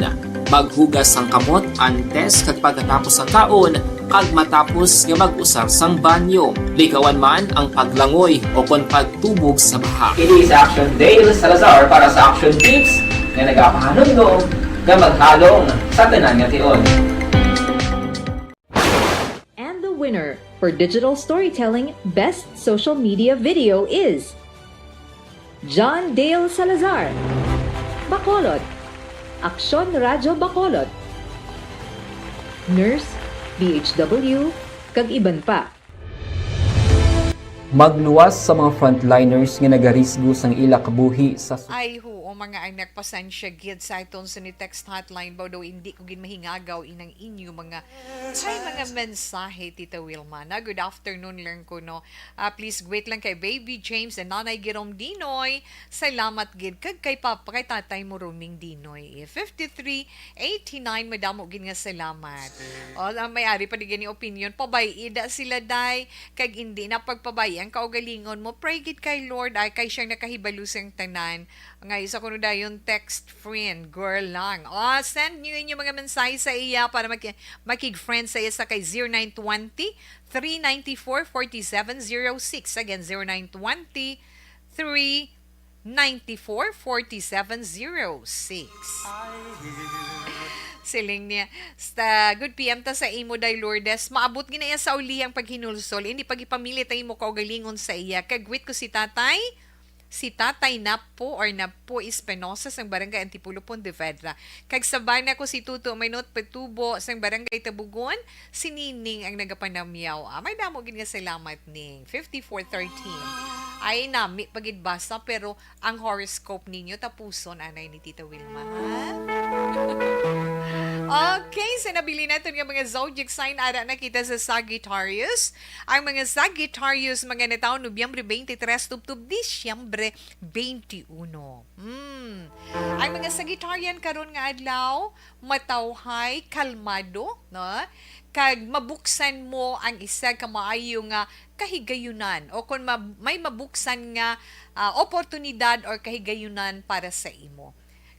Maghugas sang kamot antes kag pagkatapos ang kaon kag matapos nga mag-usar sang banyo. Likawan man ang paglangoy o kon pagtubog sa baha. Ini sa Action Dale Salazar para sa action tips nga nagapahanong nga maghalong sa tanan nga tion. And the winner for Digital Storytelling Best Social Media Video is John Dale Salazar, Bacolod, Aksyon Radyo Bacolod, Nurse, DHW, kag iban pa. Magluwas sa mga frontliners nga nagarisgo sang ila kabuhi sa Ay, ho, mga ang nagpasensya gid sa iton sa ni text hotline ba daw hindi ko gin mahingagaw inang inyo mga mensahe Tita Wilma. Na good afternoon lang ko no. Please wait lang kay Baby James and Nanay Girom Dinoy. Salamat gid kag kay Papa kay Tatay mo Roming Dinoy. 5389 madamo gid nga salamat. O ang may-ari pa di gani opinion pabayida sila day kag hindi na pagpabay ang kaugalingon mo. Pray gid kay Lord ay kay siyang nakahibalo sang tanan. Nga isa ko dayon text friend, girl lang. Send nyo inyo mga mensahe sa iya para makig-friend sa iya sa kay 0920-394-4706. Again, 0920-394-4706. Siling niya, good PM ta sa imo day Lourdes, maabot ginaya sa uli ang paghinulsol, hindi pagipamili tayo mo kaugalingon sa iya. Kagwit ko si tatay Napo or Napo Espinosa sang barangay Antipulo Pontevedra. Kag sabay na ko si Tuto Maynot Petubo sang barangay Tabugon, si Nining ang nagapanamyaw. May damo gid nga salamat ning 5413. Ay nami pagidbasa pero ang horoscope ninyo tapuson anay ni Tita Wilma. Okay, so nabili natin yung mga zodiac sign ara na kita sa Sagittarius. Ang mga Sagittarius, mga nataon Nobyembre 23, tubtub Disyembre 21. Ang mga Sagittarian karon nga adlaw, matawhay, kalmado, no? Kag mabuksan mo ang isa ka maayo nga kahigayunan o kung may mabuksan nga oportunidad or kahigayunan para sa imo.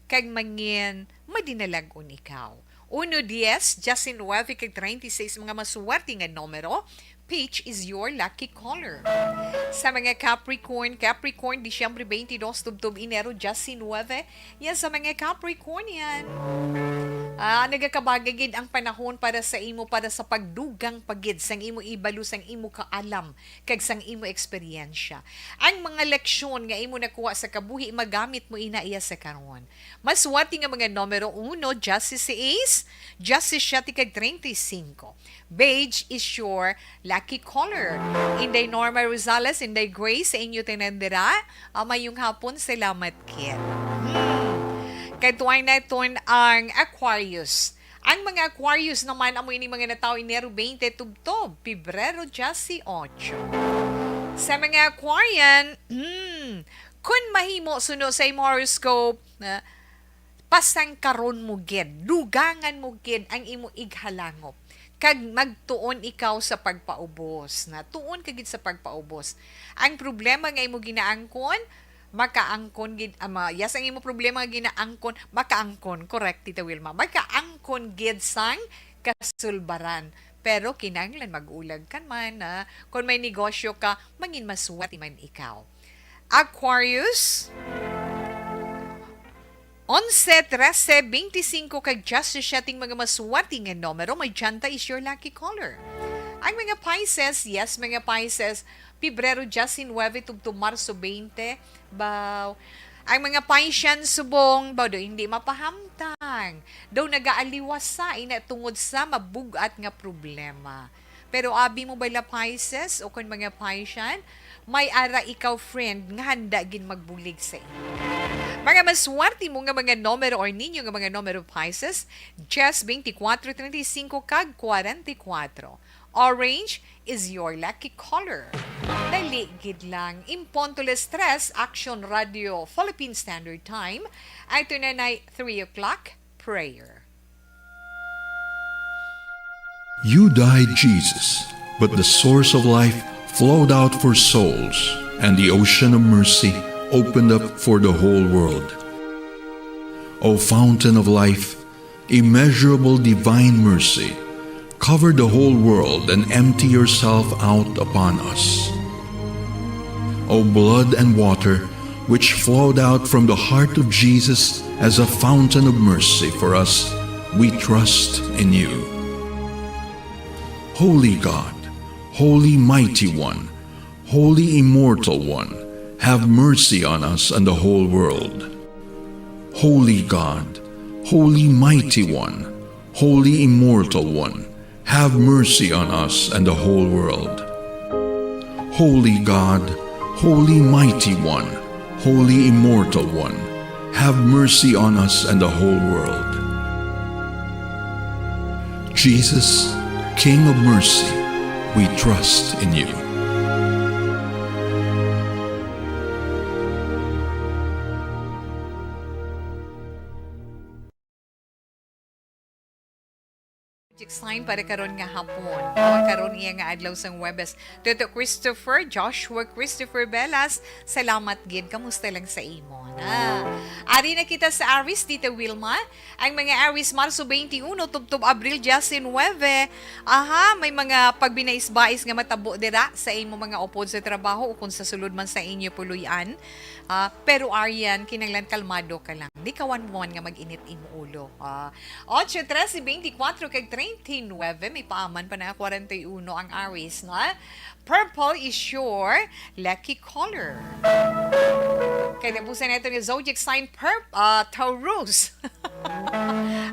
Kag mangin madinalagon ikaw. 1-10, Justin 9, kag 36 mga masuwerte nga numero. Peach is your lucky color. Sa mga Capricorn, Disyembre 22, tubtub Enero, Justin 9. Yan sa mga Capricorn yan. Nagakabagagid ang panahon para sa imo, para sa pagdugang pagid sang imo ibalo, sang imo kaalam, kag sang imo eksperyensya. Ang mga leksyon nga imo nakuha sa kabuhi, magamit mo inaiya sa karon. Maswati nga mga numero 1, Justice Ace, Justice 7, kag 35. Beige is your lucky color. Inday Norma Rosales, Inday Grace, sa inyo tinandira. Mayong hapon, salamat kid. Kay tuway na ito ang Aquarius. Ang mga Aquarius naman, amoy ni mga natao Enero 20, tubtob, Pebrero 18. Sa mga Aquarian, kung mahimo suno sa imo horoscope, pasang karon mo gid, dugangan mo gid ang imo ighalangop. Kag magtuon ikaw sa pagpaubos. Na tuon ka gid sa pagpaubos. Ang problema nga imo ginaangkon, makaangkon gid yes ang imo problema nga ginaangkon, makaangkon, correct Tita Wilma. Makaangkon gid sang kasulbaran. Pero kinahanglan mag-ulag kan man na kung may negosyo ka, mangin masuwat man ikaw. Aquarius 11, 13, 25 kag Justice setting mga maswati nga numero, may Janta is your lucky color. Ang mga Pisces, yes, mga Pisces, Pebrero 19, tubtub Marso 20, baw. Ang mga Piscean subong, baw do hindi mapahamtang. Daw nagaaliwasa ina tungod sa mabugat nga problema. Pero abi mo ba la Pisces o kung mga Piscean, may ara ikaw friend nga handa gin magbulig sa inyo. Mga maswerte mo nga mga numero or ninyo nga mga numero Pisces, Jess 24, 35 kag 44. Orange is your lucky color. Dali gid lang. Impontules 3, Action Radio Philippine Standard Time. Ay ito na 3 o'clock, prayer. You died, Jesus, but the source of life flowed out for souls, and the ocean of mercy opened up for the whole world. O fountain of life, immeasurable divine mercy, cover the whole world and empty yourself out upon us. O blood and water, which flowed out from the heart of Jesus as a fountain of mercy for us, we trust in you. Holy God, Holy Mighty One, Holy Immortal One, have mercy on us and the whole world. Holy God, Holy Mighty One, Holy Immortal One, have mercy on us and the whole world. Holy God, Holy Mighty One, Holy Immortal One, have mercy on us and the whole world. Jesus, King of mercy, we trust in you. Sign para karon nga hapon. Karon iya nga adlaw sang Webes. Toto Christopher, Joshua Christopher Belas, salamat gid. Kamusta lang sa imo? Ari na kita sa Aris, Tita Wilma. Ang mga Aris, Marso 21, tubtob Abril 19. Aha, may mga pagbinais-bais nga matabo dira sa imo mga upod sa trabaho o kung sa sulod man sa inyo puluyan. Pero Arian, kinanglan kalmado ka lang. Di kawan mo man nga mag-init imo ulo. 8, 13, 24, kag 39, may paaman pa na 41 ang Aries, no? Purple is your lucky color. Kaya nabusan natin ni Zodiac sign Taurus.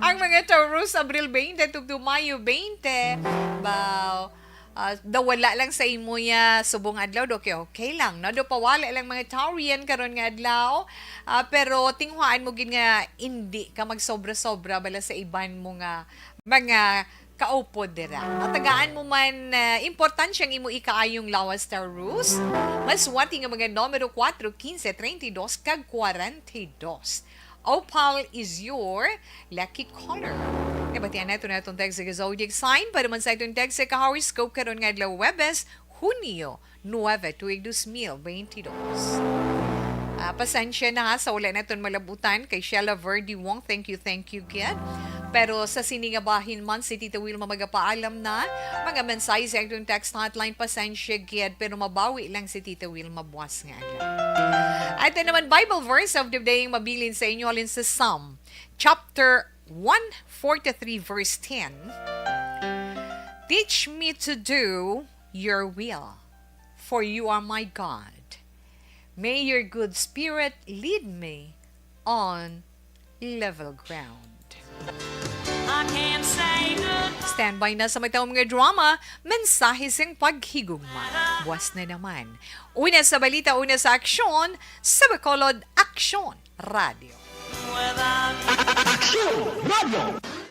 Ang mga Taurus, Abril 20, to Mayo 20, wala lang sa imo ya subong adlaw do okay lang no do pawala lang mga Taurian karon nga adlaw pero tinghuan mo gid nga hindi ka magsobra-sobra bala sa iban mo nga mga kaupod dira. Matagaan mo man importansyang imo ikaayong lawas Taurus. Maswati nga mga numero 4, 15, 32 kag 42. Opal is your lucky color. Batian na ito na itong text sa zodiac sign para man sa itong text sa horoscope karon nga adlaw Webes, Hunyo 9, tuig 2022. Pasensya na ha sa wala na itong malabutan kay Sheila Verdi Wong. Thank you, Gid. Pero sa siningabahin man si Tita Wilma magapaalam na mga mensahe sa itong text hotline, pasensya Gid, pero mabawi lang si Tita Wilma buwas nga adlaw. At naman Bible verse of the day yung mabilin sa inyo alin sa Psalm chapter 143 verse 10. Teach me to do your will, for you are my God. May your good spirit lead me on level ground. Standby na sa magtaong mga drama, mensahe sing paghigugma. Buwas na naman. Una sa balita, una sa aksyon, sa Bacolod Aksyon Radio. Aksyon Radio!